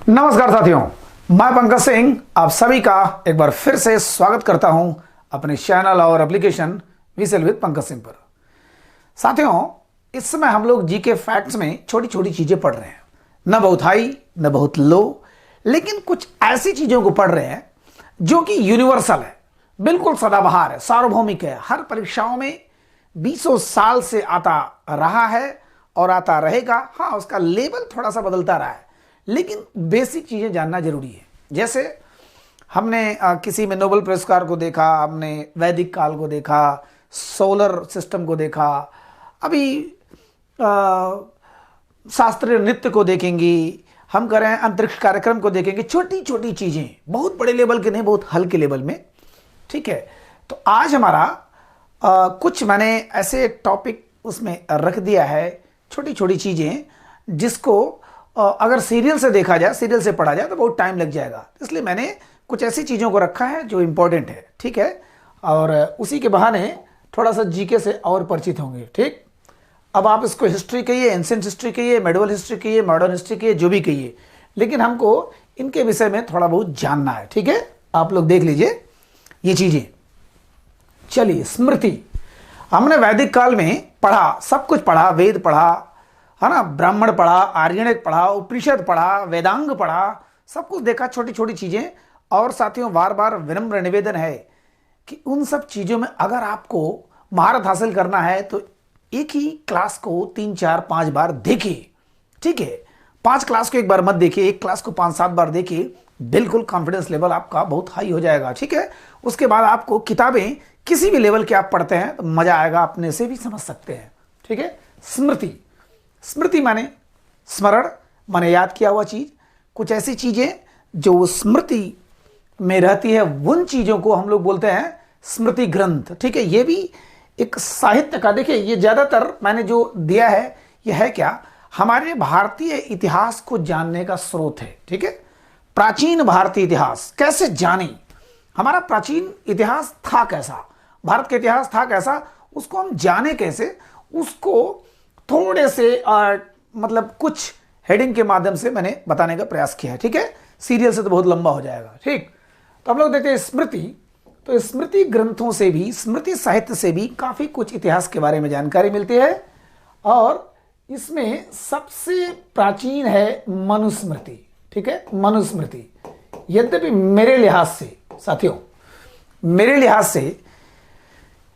नमस्कार साथियों, मैं पंकज सिंह आप सभी का एक बार फिर से स्वागत करता हूं अपने चैनल और application whistle with Pankaj Singh पर। साथियों, इस समय हम लोग जीके फैक्ट्स में छोटी छोटी चीजें पढ़ रहे हैं, न बहुत हाई न बहुत लो, लेकिन कुछ ऐसी चीजों को पढ़ रहे हैं जो कि यूनिवर्सल है, बिल्कुल सदाबहार है, सार्वभौमिक है, हर परीक्षाओं में 20 साल से आता रहा है और आता रहेगा। हाँ, उसका लेवल थोड़ा सा बदलता रहा है, लेकिन बेसिक चीजें जानना जरूरी है। जैसे हमने किसी में नोबेल पुरस्कार को देखा, हमने वैदिक काल को देखा, सोलर सिस्टम को देखा, अभी शास्त्रीय नृत्य को देखेंगी, हम करें अंतरिक्ष कार्यक्रम को देखेंगे। छोटी छोटी चीजें, बहुत बड़े लेवल के नहीं, बहुत हल्के लेवल में। ठीक है, तो आज हमारा कुछ मैंने ऐसे टॉपिक उसमें रख दिया है, छोटी छोटी चीजें जिसको अगर सीरियल से देखा जाए, सीरियल से पढ़ा जाए तो बहुत टाइम लग जाएगा। इसलिए मैंने कुछ ऐसी चीज़ों को रखा है जो इंपॉर्टेंट है। ठीक है, और उसी के बहाने थोड़ा सा जीके से और परिचित होंगे। ठीक, अब आप इसको हिस्ट्री कहिए, एंशिएंट हिस्ट्री कहिए, मेडिवल हिस्ट्री कहिए, मॉडर्न हिस्ट्री कहिए, जो भी कहिए, लेकिन हमको इनके विषय में थोड़ा बहुत जानना है। ठीक है, आप लोग देख लीजिए ये चीज़ें। चलिए, स्मृति हमने वैदिक काल में पढ़ा, सब कुछ पढ़ा, वेद पढ़ा है ना, ब्राह्मण पढ़ा, आर्यणिक पढ़ा, उपनिषद पढ़ा, वेदांग पढ़ा, सब कुछ देखा, छोटी छोटी चीजें। और साथियों, बार बार विनम्र निवेदन है कि उन सब चीजों में अगर आपको महारत हासिल करना है तो एक ही क्लास को 3 4 5 बार देखिए। ठीक है, 5 क्लास को एक बार मत देखिए, एक क्लास को 5 7 बार देखिए, बिल्कुल कॉन्फिडेंस लेवल आपका बहुत हाई हो जाएगा। ठीक है, उसके बाद आपको किताबें किसी भी लेवल के आप पढ़ते हैं तो मजा आएगा, अपने से भी समझ सकते हैं। ठीक है, स्मृति, स्मृति माने स्मरण, माने याद किया हुआ चीज। कुछ ऐसी चीजें जो स्मृति में रहती है, उन चीजों को हम लोग बोलते हैं स्मृति ग्रंथ। ठीक है, ये भी एक साहित्य का, देखिए ये ज्यादातर मैंने जो दिया है ये है क्या, हमारे भारतीय इतिहास को जानने का स्रोत है। ठीक है, प्राचीन भारतीय इतिहास कैसे जाने, हमारा प्राचीन इतिहास था कैसा, भारत का इतिहास था कैसा, उसको हम जाने कैसे, उसको थोड़े से मतलब कुछ हेडिंग के माध्यम से मैंने बताने का प्रयास किया है। ठीक है, सीरियल से तो बहुत लंबा हो जाएगा। ठीक, तो हम लोग देखते हैं स्मृति। तो स्मृति ग्रंथों से भी, स्मृति साहित्य से भी काफी कुछ इतिहास के बारे में जानकारी मिलती है। और इसमें सबसे प्राचीन है मनुस्मृति। ठीक है, मनुस्मृति। यद्यपि मेरे लिहाज से साथियों, मेरे लिहाज से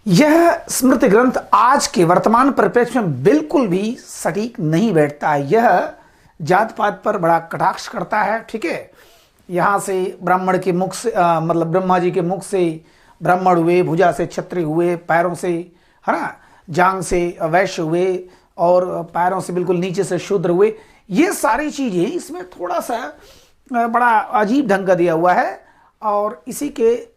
यह स्मृति ग्रंथ आज के वर्तमान परिप्रेक्ष्य में बिल्कुल भी सटीक नहीं बैठता है। यह जात पात पर बड़ा कटाक्ष करता है। ठीक है, यहाँ से ब्राह्मण के मुख से मतलब ब्रह्मा जी के मुख से ब्राह्मण हुए, भुजा से क्षत्रिय हुए, पैरों से है ना जांग से वैश्य हुए, और पैरों से बिल्कुल नीचे से शूद्र हुए। ये सारी चीज़ें इसमें थोड़ा सा बड़ा अजीब ढंग का दिया हुआ है, और इसी के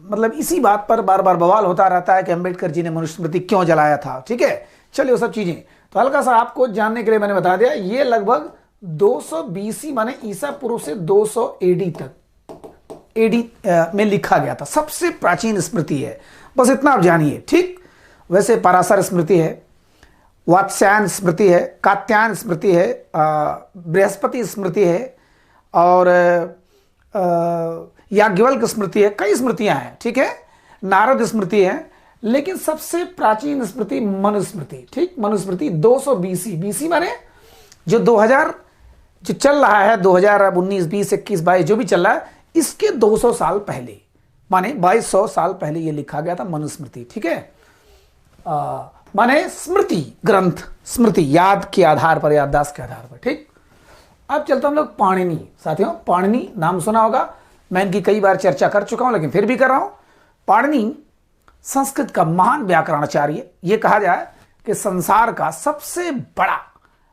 मतलब इसी बात पर बार बार बवाल होता रहता है कि अम्बेडकर जी ने मनुस्मृति क्यों जलाया था। ठीक है, चलिए वो सब चीजें तो हल्का सा आपको जानने के लिए मैंने बता दिया। ये लगभग 200 BC माने ईसा पूर्व से 200 AD तक, AD में लिखा गया था। सबसे प्राचीन स्मृति है, बस इतना आप जानिए। ठीक, वैसे पराशर स्मृति है, वात्स्यायन स्मृति है, कात्यायन स्मृति है, बृहस्पति स्मृति है, और याज्ञवल्क्य स्मृति है, कई स्मृतियां हैं। ठीक है, नारद स्मृति है, लेकिन सबसे प्राचीन स्मृति मनुस्मृति। ठीक, मनुस्मृति 200 BC माने जो 2000 जो चल रहा है, 2019 20 21 22 जो भी चल रहा है, इसके 200 साल पहले माने 2200 साल पहले ये लिखा गया था मनुस्मृति। ठीक है, माने स्मृति ग्रंथ, स्मृति याद के आधार पर, याददाश्त के आधार पर। ठीक, अब चलते हम लोग पाणिनि। साथियों, पाणिनि नाम सुना होगा, मैं इनकी कई बार चर्चा कर चुका हूं, लेकिन फिर भी कर रहा हूं। पाणिनि संस्कृत का महान व्याकरणाचार्य, ये कहा जाए कि संसार का सबसे बड़ा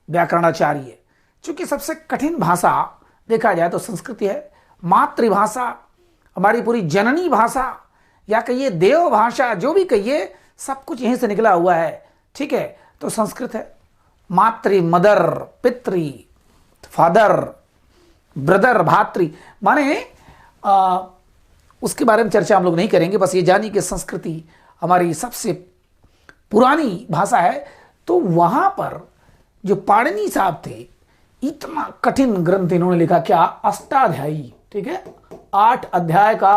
व्याकरणाचार्य है। चूंकि सबसे कठिन भाषा देखा जाए तो संस्कृत है, मातृभाषा, हमारी पूरी जननी भाषा, या कहिए देव भाषा, जो भी कहिए, सब कुछ यहीं से निकला हुआ है। ठीक है, तो संस्कृत है। मातृ, मदर, पितृ, फादर, ब्रदर, भातृ, माने उसके बारे में चर्चा हम लोग नहीं करेंगे। बस ये जानिए कि संस्कृति हमारी सबसे पुरानी भाषा है। तो वहां पर जो पाणिनि साहब थे, इतना कठिन ग्रंथ इन्होंने लिखा, क्या, अष्टाध्यायी, ठीक है, 8 अध्याय का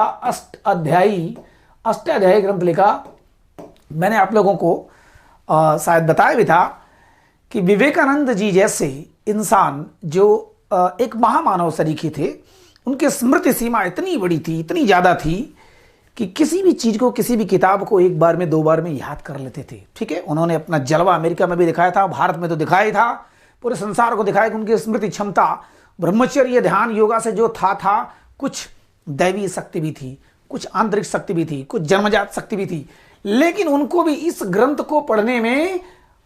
अष्टाध्यायी ग्रंथ लिखा। मैंने आप लोगों को शायद बताया भी था कि विवेकानंद जी जैसे इंसान जो एक महामानव सरीखे थे, उनकी स्मृति सीमा इतनी बड़ी थी, इतनी ज़्यादा थी कि किसी भी चीज़ को, किसी भी किताब को एक बार में, 2 बार में याद कर लेते थे, ठीक है। उन्होंने अपना जलवा अमेरिका में भी दिखाया था, भारत में तो दिखाया ही था, पूरे संसार को दिखाया कि उनकी स्मृति क्षमता ब्रह्मचर्य, ध्यान, योगा से जो था कुछ दैवी शक्ति भी थी, कुछ आंतरिक शक्ति भी थी, कुछ जन्मजात शक्ति भी थी। लेकिन उनको भी इस ग्रंथ को पढ़ने में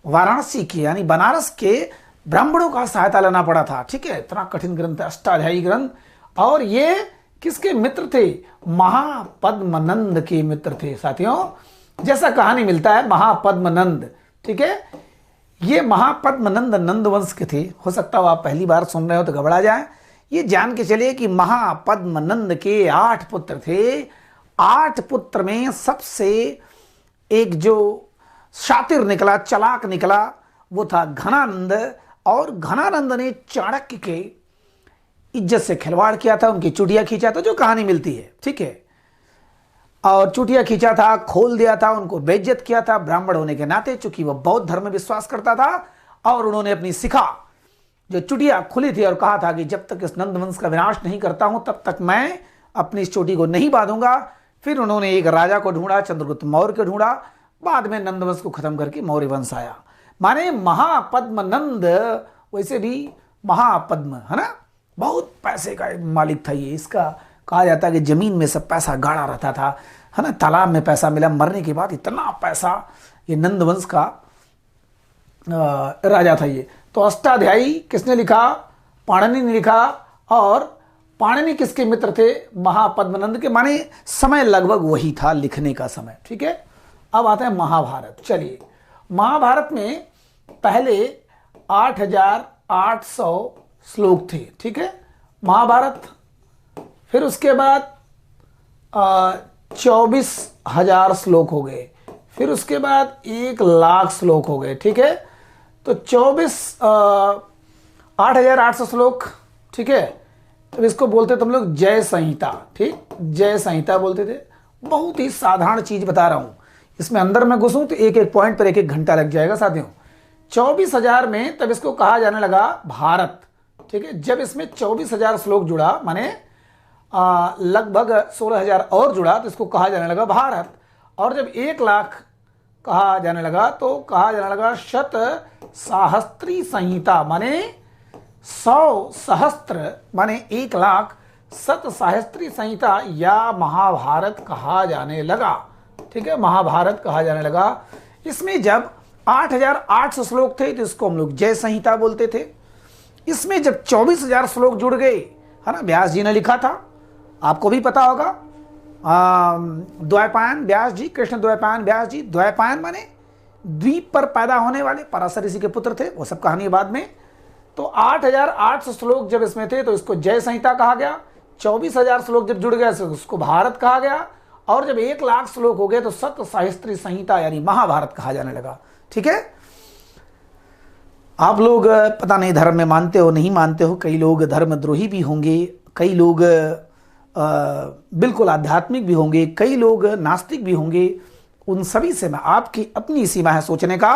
वाराणसी के यानी बनारस के ब्राह्मणों का सहायता लेना पड़ा था, ठीक है। इतना कठिन ग्रंथ है अष्टाध्यायी ग्रंथ। और ये किसके मित्र थे? महापद्मनंद के मित्र थे साथियों। जैसा कहानी मिलता है महापद्मनंद, ठीक है, ये महापद्मनंद नंदवंश के थे। हो सकता हो आप पहली बार सुन रहे हो तो घबरा जाए। ये जान के चलिए कि महापद्मनंद के 8 पुत्र थे। 8 पुत्र में सबसे एक जो शातिर निकला, चलाक निकला, वो था घनानंद। और घनानंद ने चाणक्य के इज्जत से खिलवाड़ किया था, उनकी चुटिया खींचा था, जो कहानी मिलती है, ठीक है। और चुटिया खींचा था, खोल दिया था, उनको बेइज्जत किया था ब्राह्मण होने के नाते, चूंकि वह बौद्ध धर्म में विश्वास करता था। और उन्होंने अपनी शिखा जो चुटिया खुली थी और कहा था कि जब तक इस नंदवंश का विनाश नहीं करता हूं तब तक मैं अपनी इस चोटी को नहीं बांधूंगा। फिर उन्होंने एक राजा को ढूंढा, चंद्रगुप्त मौर्य को ढूंढा, बाद में नंदवंश को खत्म करके मौर्य वंश आया। माने महापद्मनंद वैसे भी महापद्म है ना, बहुत पैसे का मालिक था ये। इसका कहा जाता है कि जमीन में सब पैसा गाड़ा रहता था, है ना, तालाब में पैसा मिला, मरने के बाद इतना पैसा। ये नंदवंश का राजा था ये। तो अष्टाध्यायी किसने लिखा? पाणिनि ने लिखा। और पाणिनि किसके मित्र थे? महापद्मनंद के। माने समय लगभग वही था लिखने का समय, ठीक है। अब आता है महाभारत। चलिए, महाभारत में पहले 8800 श्लोक थे, ठीक है, महाभारत। फिर उसके बाद 24,000 श्लोक हो गए। फिर उसके बाद 1,00,000 श्लोक हो गए, ठीक है। तो 8,800 श्लोक, ठीक है। तो इसको बोलते तुम लोग जय संहिता, ठीक, जय संहिता बोलते थे। बहुत ही साधारण चीज बता रहा हूं, इसमें अंदर में घुसूं तो एक एक पॉइंट पर 1-1 घंटा लग जाएगा साथियों। 24,000 में तब इसको कहा जाने लगा भारत, ठीक है। जब इसमें 24,000 श्लोक जुड़ा, माने लगभग 16,000 और जुड़ा, तो इसको कहा जाने लगा भारत। और जब 1,00,000 कहा जाने लगा तो कहा जाने लगा शत सहस्त्री संहिता, माने 100 सहस्त्र माने 1,00,000 शत सहस्त्री संहिता या महाभारत कहा जाने लगा, ठीक है, महाभारत कहा जाने लगा। इसमें जब 8,800 श्लोक थे तो इसको हम लोग जय संहिता बोलते थे। इसमें जब 24,000 श्लोक जुड़ गए, है ना, व्यास जी ने लिखा था, आपको भी पता होगा, द्वैपायन व्यास जी, कृष्ण द्वैपायन व्यास जी। द्वैपायन माने द्वीप पर पैदा होने वाले, पराशर ऋषि के पुत्र थे, वो सब कहानी बाद में। तो 8,800 श्लोक जब इसमें थे तो इसको जय संहिता कहा गया। 24,000 श्लोक जब जुड़ गए तो उसको भारत कहा गया। और जब 1,00,000 श्लोक हो गए तो शत सहस्त्री संहिता यानी महाभारत कहा जाने लगा, ठीक है। आप लोग पता नहीं धर्म में मानते हो नहीं मानते हो, कई लोग धर्मद्रोही भी होंगे, कई लोग बिल्कुल आध्यात्मिक भी होंगे, कई लोग नास्तिक भी होंगे। उन सभी से मैं, आपकी अपनी सीमा है सोचने का,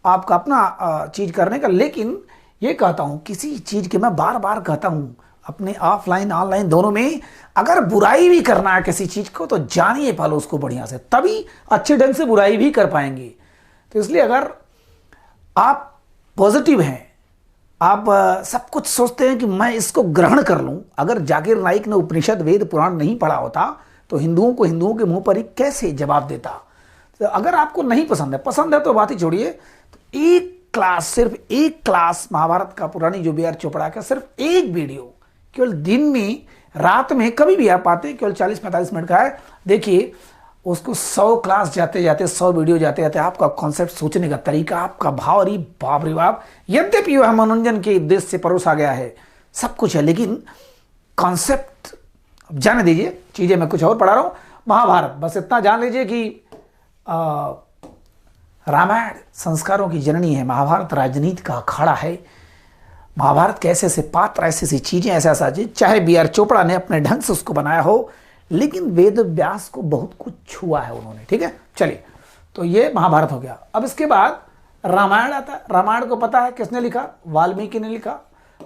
आपका अपना चीज करने का। लेकिन ये कहता हूं, किसी चीज के मैं बार बार कहता हूं, अपने ऑफलाइन ऑनलाइन दोनों में, अगर बुराई भी करना है किसी चीज को तो जानिए पहले उसको बढ़िया से, तभी अच्छे ढंग से बुराई भी कर पाएंगे। तो इसलिए अगर आप पॉजिटिव हैं, आप सब कुछ सोचते हैं कि मैं इसको ग्रहण कर लूं। अगर जाकिर नाइक ने उपनिषद वेद पुराण नहीं पढ़ा होता तो हिंदुओं को हिंदुओं के मुंह पर ही कैसे जवाब देता। तो अगर आपको नहीं पसंद है तो बात ही छोड़िए। तो एक क्लास, सिर्फ एक क्लास महाभारत का, पुरानी जो बी.आर. चोपड़ा का सिर्फ एक वीडियो, केवल दिन में, रात में, कभी भी आप आते, केवल 40-45 मिनट का है। देखिए उसको 100 क्लास जाते जाते, 100 वीडियो जाते जाते आपका कॉन्सेप्ट, सोचने का तरीका, आपका भाव, अरे बाप रे बाप। यद्यपि वह मनोरंजन के उद्देश्य से परोसा गया है, सब कुछ है, लेकिन कॉन्सेप्ट जाने दीजिए। चीजें मैं कुछ और पढ़ा रहा हूं। महाभारत बस इतना जान लीजिए कि रामायण संस्कारों की जननी है, महाभारत राजनीति का अखाड़ा है। महाभारत के ऐसे ऐसे पात्र, ऐसी ऐसी चीजें, ऐसा ऐसा चीज, चाहे बी आर चोपड़ा ने अपने ढंग से उसको बनाया हो, लेकिन वेद व्यास को बहुत कुछ छुआ है उन्होंने। ठीक है, चलिए, तो ये महाभारत हो गया। अब इसके बाद रामायण आता है। रामायण को पता है किसने लिखा? वाल्मीकि ने लिखा।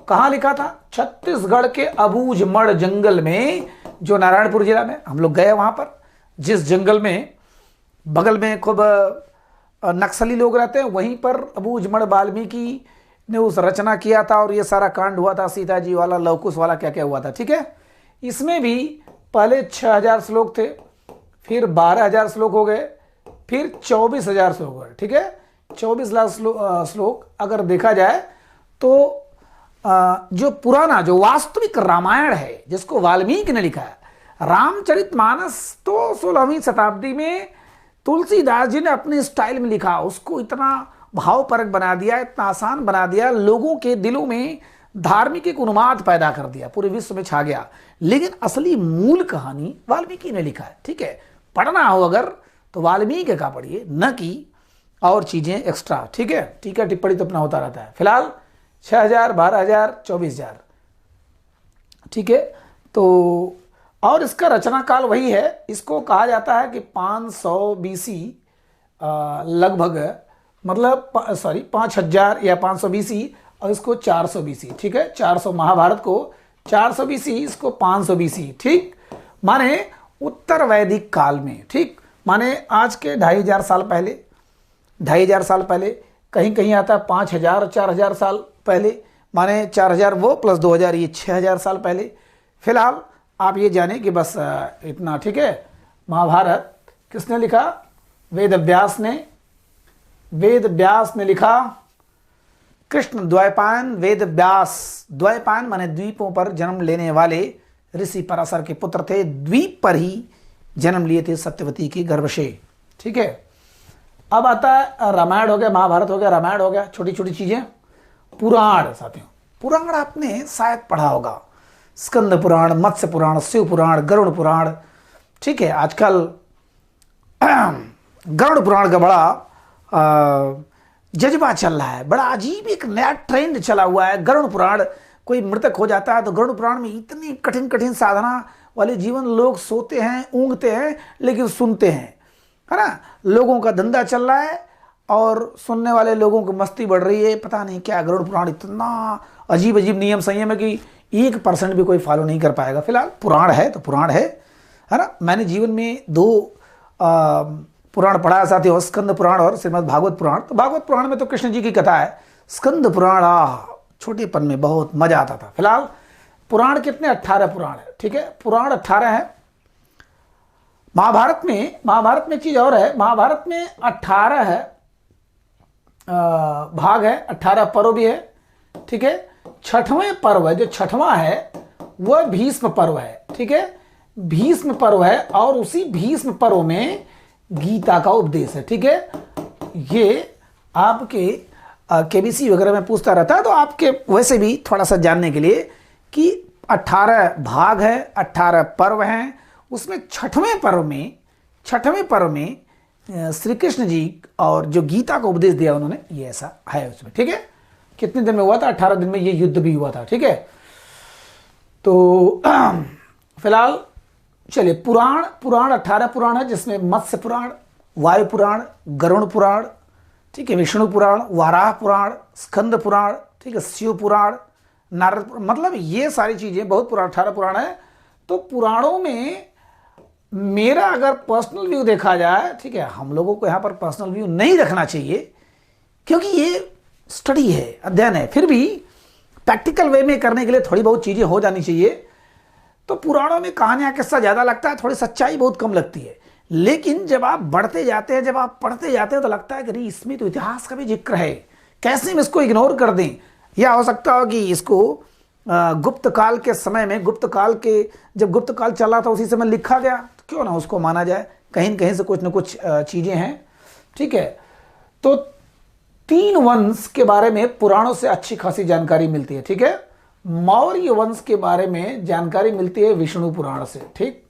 कहां लिखा था? छत्तीसगढ़ के अबूझमड़ जंगल में, जो नारायणपुर जिला में, हम लोग गए वहां पर, जिस जंगल में बगल में खूब नक्सली लोग रहते हैं, वहीं पर अबूझमड़ वाल्मीकि ने उस रचना किया था और ये सारा कांड हुआ था, सीता जी वाला, लवकुश वाला, क्या क्या हुआ था। ठीक है, इसमें भी पहले 6000 श्लोक थे, फिर 12000 श्लोक हो गए, फिर 24000 श्लोक हो गए। ठीक है, 24 लाख श्लोक अगर देखा जाए तो जो पुराना, जो वास्तविक रामायण है, जिसको वाल्मीकि ने लिखा है, रामचरितमानस तो 16वीं शताब्दी में तुलसीदास जी ने अपने स्टाइल में लिखा, उसको इतना भावपरक बना दिया, इतना आसान बना दिया, लोगों के दिलों में धार्मिक एक उन्माद पैदा कर दिया, पूरे विश्व में छा गया। लेकिन असली मूल कहानी वाल्मीकि ने लिखा है। ठीक है, पढ़ना हो अगर तो वाल्मीकि का पढ़िए, न कि और चीजें एक्स्ट्रा। ठीक है, टीका टिप्पणी तो अपना होता रहता है। फिलहाल 6000, 12000, 24000। ठीक है, तो और इसका रचना काल वही है। इसको कहा जाता है कि 500 बीसी लगभग, मतलब 5000 या 500 बीसी, और इसको 400 बीसी। ठीक है, 400 महाभारत को 400 बीसी, इसको 500 बीसी। ठीक, माने उत्तर वैदिक काल में। ठीक, माने आज के 2500 साल पहले, 2500 साल पहले, कहीं कहीं आता है 5000 और 4000 साल पहले, माने 4000 वो प्लस 2000, ये 6000 साल पहले। फिलहाल आप ये जाने कि बस इतना। ठीक है, महाभारत किसने लिखा? वेद व्यास ने। वेद व्यास ने लिखा। कृष्ण द्वैपायन वेद व्यास, द्वैपायन माने द्वीपों पर जन्म लेने वाले ऋषि पराशर के पुत्र थे, द्वीप पर ही जन्म लिए थे सत्यवती की गर्भ से। ठीक है, अब आता है रामायण हो गया, महाभारत हो गया, रामायण हो गया, छोटी छोटी चीजें। पुराण साथियों, पुराण आपने शायद पढ़ा होगा, स्कंद पुराण, मत्स्य पुराण, शिव पुराण, गरुड़ पुराण। ठीक है, आजकल गरुड़ पुराण का बड़ा जज्बा चल रहा है, बड़ा अजीब एक नया ट्रेंड चला हुआ है। गरुड़ पुराण, कोई मृतक हो जाता है तो गरुड़ पुराण में इतनी कठिन कठिन साधना वाले जीवन, लोग सोते हैं, ऊँघते हैं, लेकिन सुनते हैं, है ना। लोगों का धंधा चल रहा है और सुनने वाले लोगों की मस्ती बढ़ रही है। पता नहीं क्या गरुड़ पुराण इतना अजीब अजीब नियम संयम है कि 1% भी कोई फॉलो नहीं कर पाएगा। फिलहाल पुराण है तो पुराण है ना। मैंने जीवन में 2 पुराण पढ़ा है साथियों, स्कंद पुराण और श्रीमद् भागवत पुराण। तो भागवत पुराण में तो कृष्ण जी की कथा है, स्कंद पुराण छोटेपन में बहुत मजा आता था। फिलहाल पुराण कितने? 18 पुराण है। ठीक है, पुराण 18 है। महाभारत में एक चीज और है, महाभारत में 18 है भाग है, 18 पर्व भी है। ठीक है, 6वें पर्व है, जो 6वां है वह भीष्म पर्व है। ठीक है, भीष्म पर्व है और उसी भीष्म पर्व में गीता का उपदेश है। ठीक है, ये आपके केबीसी वगैरह में पूछता रहता है, तो आपके वैसे भी थोड़ा सा जानने के लिए कि 18 भाग है, 18 पर्व हैं। उसमें 6वें पर्व में श्री कृष्ण जी और जो गीता का उपदेश दिया उन्होंने, ये ऐसा है उसमें। ठीक है, कितने दिन में हुआ था? 18 दिन में ये युद्ध भी हुआ था। ठीक है, तो फिलहाल चलिए, पुराण 18 पुराण है, जिसमें मत्स्य पुराण, वायु पुराण, गरुड़ पुराण, ठीक है, विष्णु पुराण, वाराह पुराण, स्कंद पुराण, ठीक है, शिव पुराण, नारद, मतलब ये सारी चीजें बहुत पुराण 18 पुराण है। तो पुराणों में मेरा अगर पर्सनल व्यू देखा जाए, ठीक है, हम लोगों को यहाँ पर पर्सनल व्यू नहीं रखना चाहिए, क्योंकि ये स्टडी है, अध्ययन है, फिर भी प्रैक्टिकल वे में करने के लिए थोड़ी बहुत चीजें हो जानी चाहिए। तो पुराणों में कहानियां किस्सा ज्यादा लगता है, थोड़ी सच्चाई बहुत कम लगती है। लेकिन जब आप बढ़ते जाते हैं, जब आप पढ़ते जाते हैं, तो लगता है कि इसमें तो इतिहास का भी जिक्र है, कैसे हम इसको इग्नोर कर दें। या हो सकता हो कि इसको गुप्त काल के समय में, गुप्त काल के जब गुप्त काल चला था उसी समय लिखा गया, तो क्यों ना उसको माना जाए, कहीं न कहीं से कुछ न कुछ चीजें हैं। ठीक है, तो 3 वंश के बारे में पुराणों से अच्छी खासी जानकारी मिलती है। ठीक है, मौर्य वंश के बारे में जानकारी मिलती है विष्णु पुराण से। ठीक,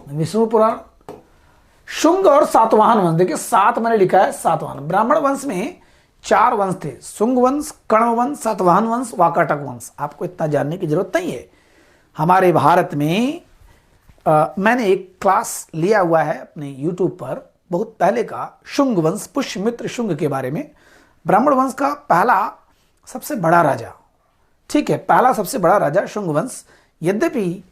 विष्णु पुराण, शुंग और सातवाहन वंश, देखिए 7 मैंने लिखा है, सातवाहन। ब्राह्मण वंश में 4 वंश थे, शुंग वंश, कण्व वंश, सातवाहन वंश, वाकाटक वंश। आपको इतना जानने की जरूरत नहीं है। हमारे भारत में मैंने एक क्लास लिया हुआ है अपने यूट्यूब पर बहुत पहले का, शुंग वंश, पुष्यमित्र शुंग के बारे में। ब्राह्मण वंश का पहला सबसे बड़ा राजा, ठीक है, पहला सबसे बड़ा राजा शुंग वंश। यद्यपि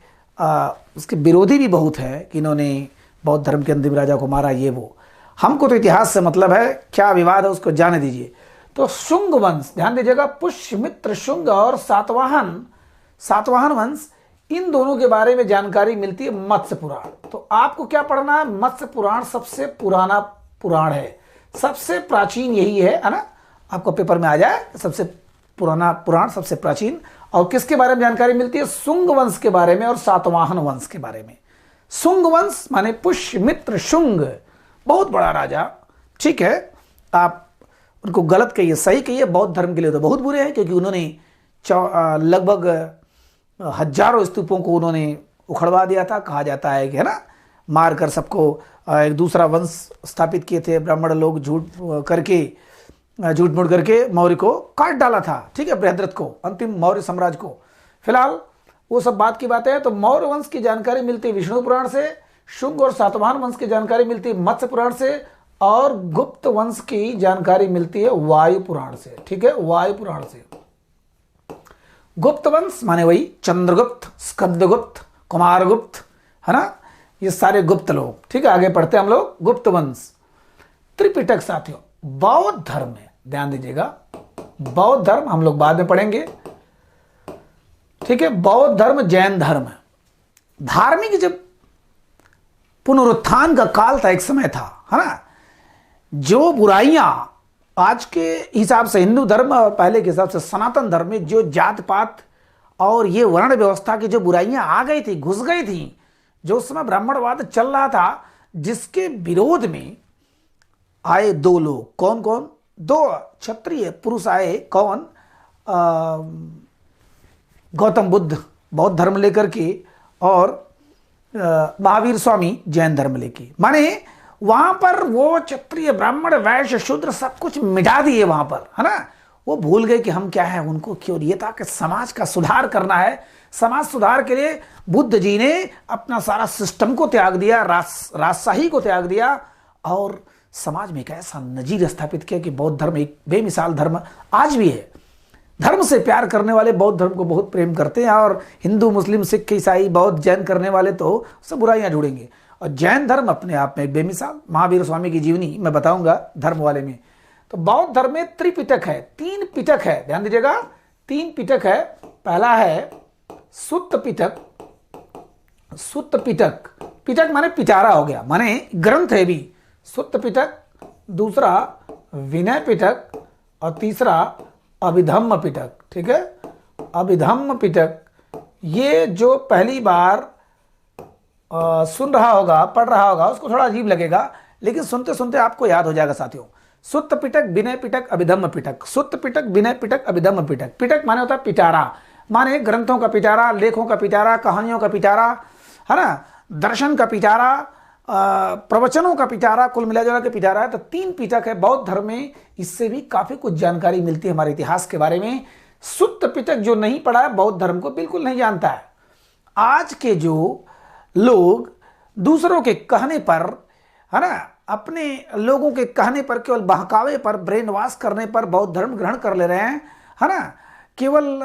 उसके विरोधी भी बहुत है कि इन्होंने बौद्ध धर्म के अंतिम राजा को मारा, ये वो। हमको तो इतिहास से मतलब है, क्या विवाद है उसको जाने दीजिए। तो शुंग वंश, ध्यान दीजिएगा, पुष्यमित्र शुंग और सातवाहन वंश, इन दोनों के बारे में जानकारी मिलती है मत्स्य पुराण। तो आपको क्या पढ़ना है? मत्स्य पुराण सबसे पुराना पुराण है, सबसे प्राचीन यही है ना। आपको पेपर में आ जाए सबसे पुराना पुराण, सबसे प्राचीन। और किसके बारे में जानकारी मिलती है? शुंग वंश के बारे में और सातवाहन वंश के बारे में। शुंग वंश माने पुष्यमित्र शुंग, बहुत बड़ा राजा, ठीक है। आप उनको गलत कहिए, सही कहिए, बौद्ध धर्म के लिए तो बहुत बुरे हैं, क्योंकि उन्होंने लगभग हजारों स्तूपों को उन्होंने उखड़वा दिया था, कहा जाता है कि, है ना, मारकर सबको एक दूसरा वंश स्थापित किए थे ब्राह्मण लोग, झूठ मूठ करके मौर्य को काट डाला था, ठीक है, बृहद्रथ को, अंतिम मौर्य साम्राज्य को। फिलहाल वो सब बात की बातें हैं। तो मौर्य वंश की जानकारी मिलती है विष्णु पुराण से, शुंग और सातवाहन वंश की जानकारी मिलती है मत्स्य पुराण से, और गुप्त वंश की जानकारी मिलती है वायु पुराण से, ठीक है, वायु पुराण से। गुप्त वंश माने वही चंद्रगुप्त, स्कंदगुप्त, कुमारगुप्त, है ना, ये सारे गुप्त लोग, ठीक है। आगे पढ़ते हैं हम लोग गुप्त वंश। त्रिपिटक साथियों, बौद्ध धर्म में ध्यान दीजिएगा, बौद्ध धर्म हम लोग बाद में पढ़ेंगे, ठीक है। बौद्ध धर्म, जैन धर्म, धार्मिक जब पुनरुत्थान का काल था, एक समय था, है ना, जो बुराइयां आज के हिसाब से हिंदू धर्म और पहले के हिसाब से सनातन धर्म में जो जात पात और ये वर्ण व्यवस्था की जो बुराइयां आ गई थी, घुस गई थी, जो उस समय ब्राह्मणवाद चल रहा था, जिसके विरोध में आए 2 लोग। कौन कौन? 2 क्षत्रिय पुरुष आए। कौन? गौतम बुद्ध बौद्ध धर्म लेकर के, और महावीर स्वामी जैन धर्म लेके। माने वहां पर वो क्षत्रिय ब्राह्मण वैश्य शूद्र सब कुछ मिटा दिए वहां पर, है ना। वो भूल गए कि हम क्या है, उनको क्यों, ये था कि समाज का सुधार करना है। समाज सुधार के लिए बुद्ध जी ने अपना सारा सिस्टम को त्याग दिया, राजशाही को त्याग दिया, और समाज में एक ऐसा नजीर स्थापित किया कि बौद्ध धर्म एक बेमिसाल धर्म आज भी है। धर्म से प्यार करने वाले बौद्ध धर्म को बहुत प्रेम करते हैं, और हिंदू मुस्लिम सिख ईसाई बौद्ध जैन करने वाले तो सब बुराइयां जुड़ेंगे। और जैन धर्म अपने आप में एक बेमिसाल, महावीर स्वामी की जीवनी मैं बताऊंगा धर्म वाले में। तो बौद्ध धर्म में त्रिपिटक है, 3 पिटक है, ध्यान दीजिएगा, 3 पिटक है। पहला है सुत्त पिटक। सुत्त पिटक, पिटक माने पिटारा हो गया, माने ग्रंथ है भी, सुत्त पिटक। दूसरा विनय पिटक, और तीसरा अभिधम्म पिटक, ठीक है, अभिधम्म पिटक। ये जो पहली बार सुन रहा होगा, पढ़ रहा होगा, उसको थोड़ा अजीब लगेगा, लेकिन सुनते सुनते आपको याद हो जाएगा साथियों। सुत्त पिटक, विनय पिटक, अभिधम्म पिटक। सुत्त पिटक, विनय पिटक, अभिधम्म पिटक। पिटक माने होता है पिटारा, माने ग्रंथों का पिटारा, लेखों का पिटारा, कहानियों का पिटारा, है ना, दर्शन का पिटारा, प्रवचनों का पिटारा, कुल मिला के पिटारा है। तो 3 पिटक है बौद्ध धर्म में। इससे भी काफी कुछ जानकारी मिलती है हमारे इतिहास के बारे में। सुत्त पिटक जो नहीं पढ़ा है बौद्ध धर्म को बिल्कुल नहीं जानता है। आज के जो लोग दूसरों के कहने पर, है ना, अपने लोगों के कहने पर, केवल बहकावे पर, ब्रेन वॉश करने पर बौद्ध धर्म ग्रहण कर ले रहे हैं, है ना। केवल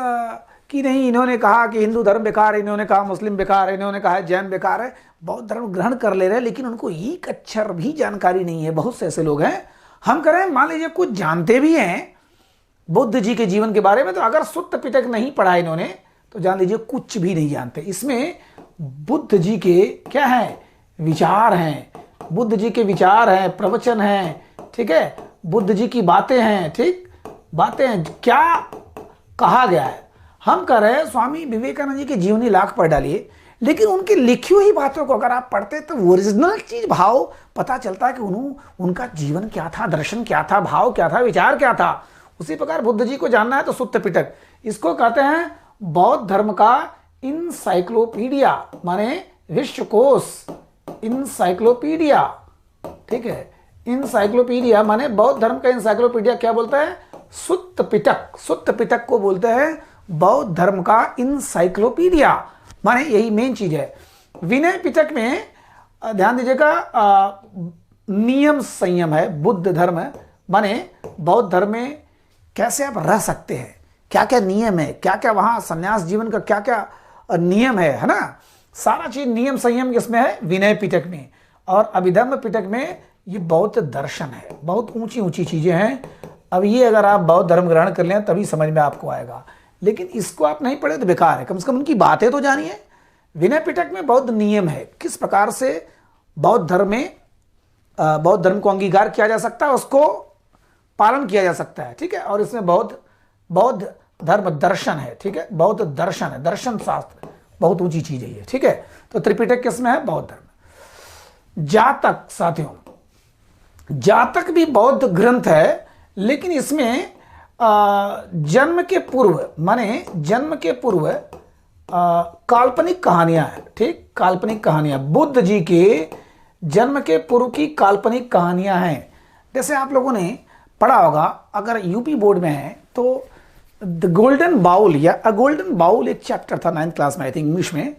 कि नहीं, इन्होंने कहा कि हिंदू धर्म बेकार है, इन्होंने कहा मुस्लिम बेकार है, इन्होंने कहा जैन बेकार है, बौद्ध धर्म ग्रहण कर ले रहे हैं, लेकिन उनको एक अक्षर भी जानकारी नहीं है। बहुत से ऐसे लोग हैं, हम कह रहे हैं मान लीजिए कुछ जानते भी हैं बुद्ध जी के जीवन के बारे में, तो अगर सुत्त पिटक नहीं पढ़ा इन्होंने तो जान लीजिए कुछ भी नहीं जानते। इसमें बुद्ध जी के क्या है, विचार हैं, बुद्ध जी के विचार हैं, प्रवचन हैं, ठीक है, बुद्ध जी की बातें हैं, ठीक बातें हैं, क्या कहा गया है। हम कह रहे हैं स्वामी विवेकानंद जी की जीवनी लाख पढ़ डालिए, लेकिन उनकी लिखी हुई बातों को अगर आप पढ़ते तो ओरिजिनल चीज भाव पता चलता है कि उनका जीवन क्या था, दर्शन क्या था, भाव क्या था, विचार क्या था। उसी प्रकार बुद्ध जी को जानना है तो सुत्त पिटक, इसको कहते हैं बौद्ध धर्म का इनसाइक्लोपीडिया, माने विश्वकोश, इनसाइक्लोपीडिया, ठीक है, इंसाइक्लोपीडिया माने बौद्ध धर्म का इंसाइक्लोपीडिया क्या बोलता है? सुत्त पिटक। सुत्त पिटक को बोलते हैं बौद्ध धर्म का इंसाइक्लोपीडिया, माने यही मेन चीज है। विनय पिटक में ध्यान दीजिएगा नियम संयम है। बुद्ध धर्म माने बौद्ध धर्म में कैसे आप रह सकते हैं, क्या क्या नियम है, क्या क्या वहां संन्यास जीवन का क्या क्या नियम है ना, सारा चीज नियम संयम किसमें है? विनय पिटक में। और अभिधम्म पिटक में ये बौद्ध दर्शन है, बहुत ऊंची ऊंची चीजें हैं। अब ये अगर आप बौद्ध धर्म ग्रहण कर लें तभी समझ में आपको आएगा, लेकिन इसको आप नहीं पढ़े तो बेकार है, कम से कम उनकी बातें तो जानिए। विनय पिटक में बौद्ध नियम है, किस प्रकार से बौद्ध धर्म में बौद्ध धर्म को अंगीकार किया जा सकता है, उसको पालन किया जा सकता है, ठीक है। और इसमें बौद्ध धर्म दर्शन है, ठीक है, बौद्ध दर्शन है, दर्शन शास्त्र बहुत ऊंची चीज है ये, ठीक है। तो त्रिपिटक किसमें है? बौद्ध धर्म। जातक साथियों, जातक भी बौद्ध ग्रंथ है, लेकिन इसमें जन्म के पूर्व माने जन्म के पूर्व काल्पनिक कहानियां हैं, ठीक, काल्पनिक कहानियां बुद्ध जी के जन्म के पूर्व की काल्पनिक कहानियां हैं। जैसे आप लोगों ने पढ़ा होगा, अगर यूपी बोर्ड में है तो द गोल्डन बाउल या अ गोल्डन बाउल एक चैप्टर था 9th क्लास में आई थिंक इंग्लिश में,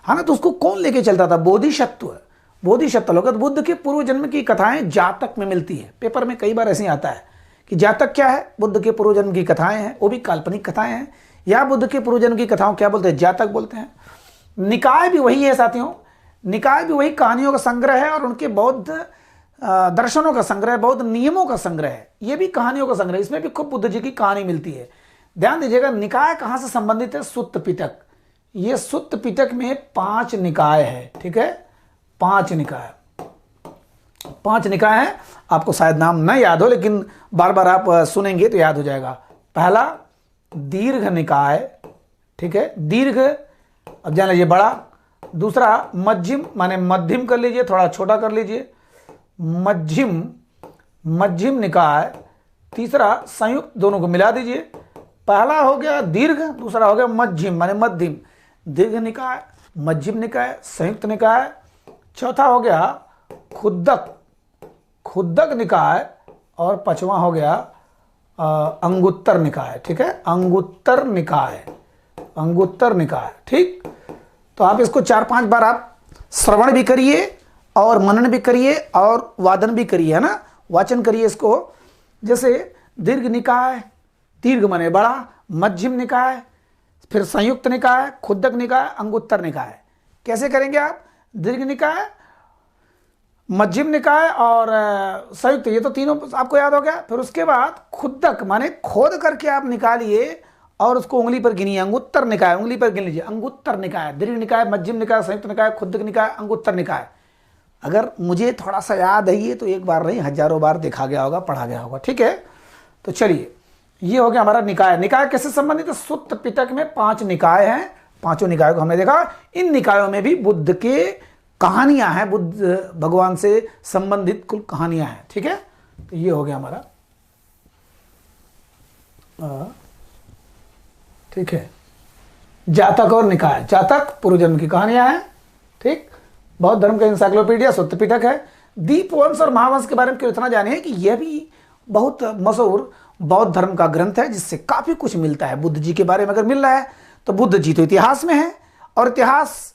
है ना। तो उसको कौन लेके चलता था? बोधिसत्व। बोधिसत्व लोग बुद्ध के पूर्व जन्म की कथाएं जातक में मिलती है। पेपर में कई बार ऐसे ही आता है कि जातक क्या है? बुद्ध के पूर्व जन्म की कथाएं हैं, वो भी काल्पनिक कथाएं हैं, या बुद्ध के पूर्व जन्म की कथाओं क्या बोलते हैं? जातक बोलते हैं। निकाय भी वही है साथियों, निकाय भी वही कहानियों का संग्रह है और उनके बौद्ध दर्शनों का संग्रह, बौद्ध नियमों का संग्रह है। ये भी कहानियों का संग्रह, इसमें भी खूब बुद्ध जी की कहानी मिलती है। ध्यान दीजिएगा निकाय कहां से संबंधित है? सुत्त पिटक। ये सुत्त पिटक में 5 निकाय है, ठीक है, 5 निकाय, 5 निकाय है। आपको शायद नाम न याद हो, लेकिन बार बार आप सुनेंगे तो याद हो जाएगा। पहला दीर्घ निकाय, ठीक है, दीर्घ, अब जान लीजिए बड़ा। दूसरा मध्यम माने मध्यम कर लीजिए, थोड़ा छोटा कर लीजिए, मध्यम निकाय। तीसरा संयुक्त, दोनों को मिला दीजिए। पहला हो गया दीर्घ, दूसरा हो गया मध्यम माने मध्यम। दीर्घ निकाय, मध्यम निकाय, संयुक्त निकाय। चौथा हो गया खुद्दक निकाय, और 5वां हो गया अंगुत्तर निकाय, ठीक है, अंगुत्तर निकाय, ठीक। तो आप इसको 4-5 बार आप श्रवण भी करिए और मनन भी करिए और वादन भी करिए, है ना, वाचन करिए इसको। जैसे दीर्घ निकाय, दीर्घ माने बड़ा, मध्यम निकाय, फिर संयुक्त निकाय, खुद्दक निकाय, अंगुत्तर निकाय। कैसे करेंगे आप? दीर्घ निकाय, मध्यम निकाय और संयुक्त, ये तो तीनों आपको याद हो गया। फिर उसके बाद खुद्दक माने खोद करके आप निकालिए और उसको उंगली पर गिनिए। अंगुत्तर निकाय, उंगली पर गिन लीजिए। अंगुत्तर निकाय, दीर्घ निकाय, मध्यम निकाय, संयुक्त निकाय, खुद्दक निकाय, अंगुत्तर निकाय। अगर मुझे थोड़ा सा याद है, ये तो एक बार नहीं हजारों बार देखा गया होगा, पढ़ा गया होगा, ठीक है। तो चलिए, ये हो गया हमारा निकाय। निकाय किससे संबंधित है? सुत्त पिटक में 5 निकाय हैं, 5 निकायों को हमने देखा। इन निकायों में भी बुद्ध के कहानियां हैं, बुद्ध भगवान से संबंधित कुल कहानियां हैं, ठीक है। तो ये हो गया हमारा, ठीक है, जातक और निकाय। जातक पूर्व जन्म की कहानियां हैं, ठीक। बौद्ध धर्म का इंसाइक्लोपीडिया सुत्त पिटक है। दीपवंश और महावंश के बारे में क्यों इतना जाने कि यह भी बहुत मशहूर बौद्ध धर्म का ग्रंथ है, जिससे काफी कुछ मिलता है। बुद्ध जी के बारे में अगर मिल रहा है तो बुद्ध जी तो इतिहास में है, और इतिहास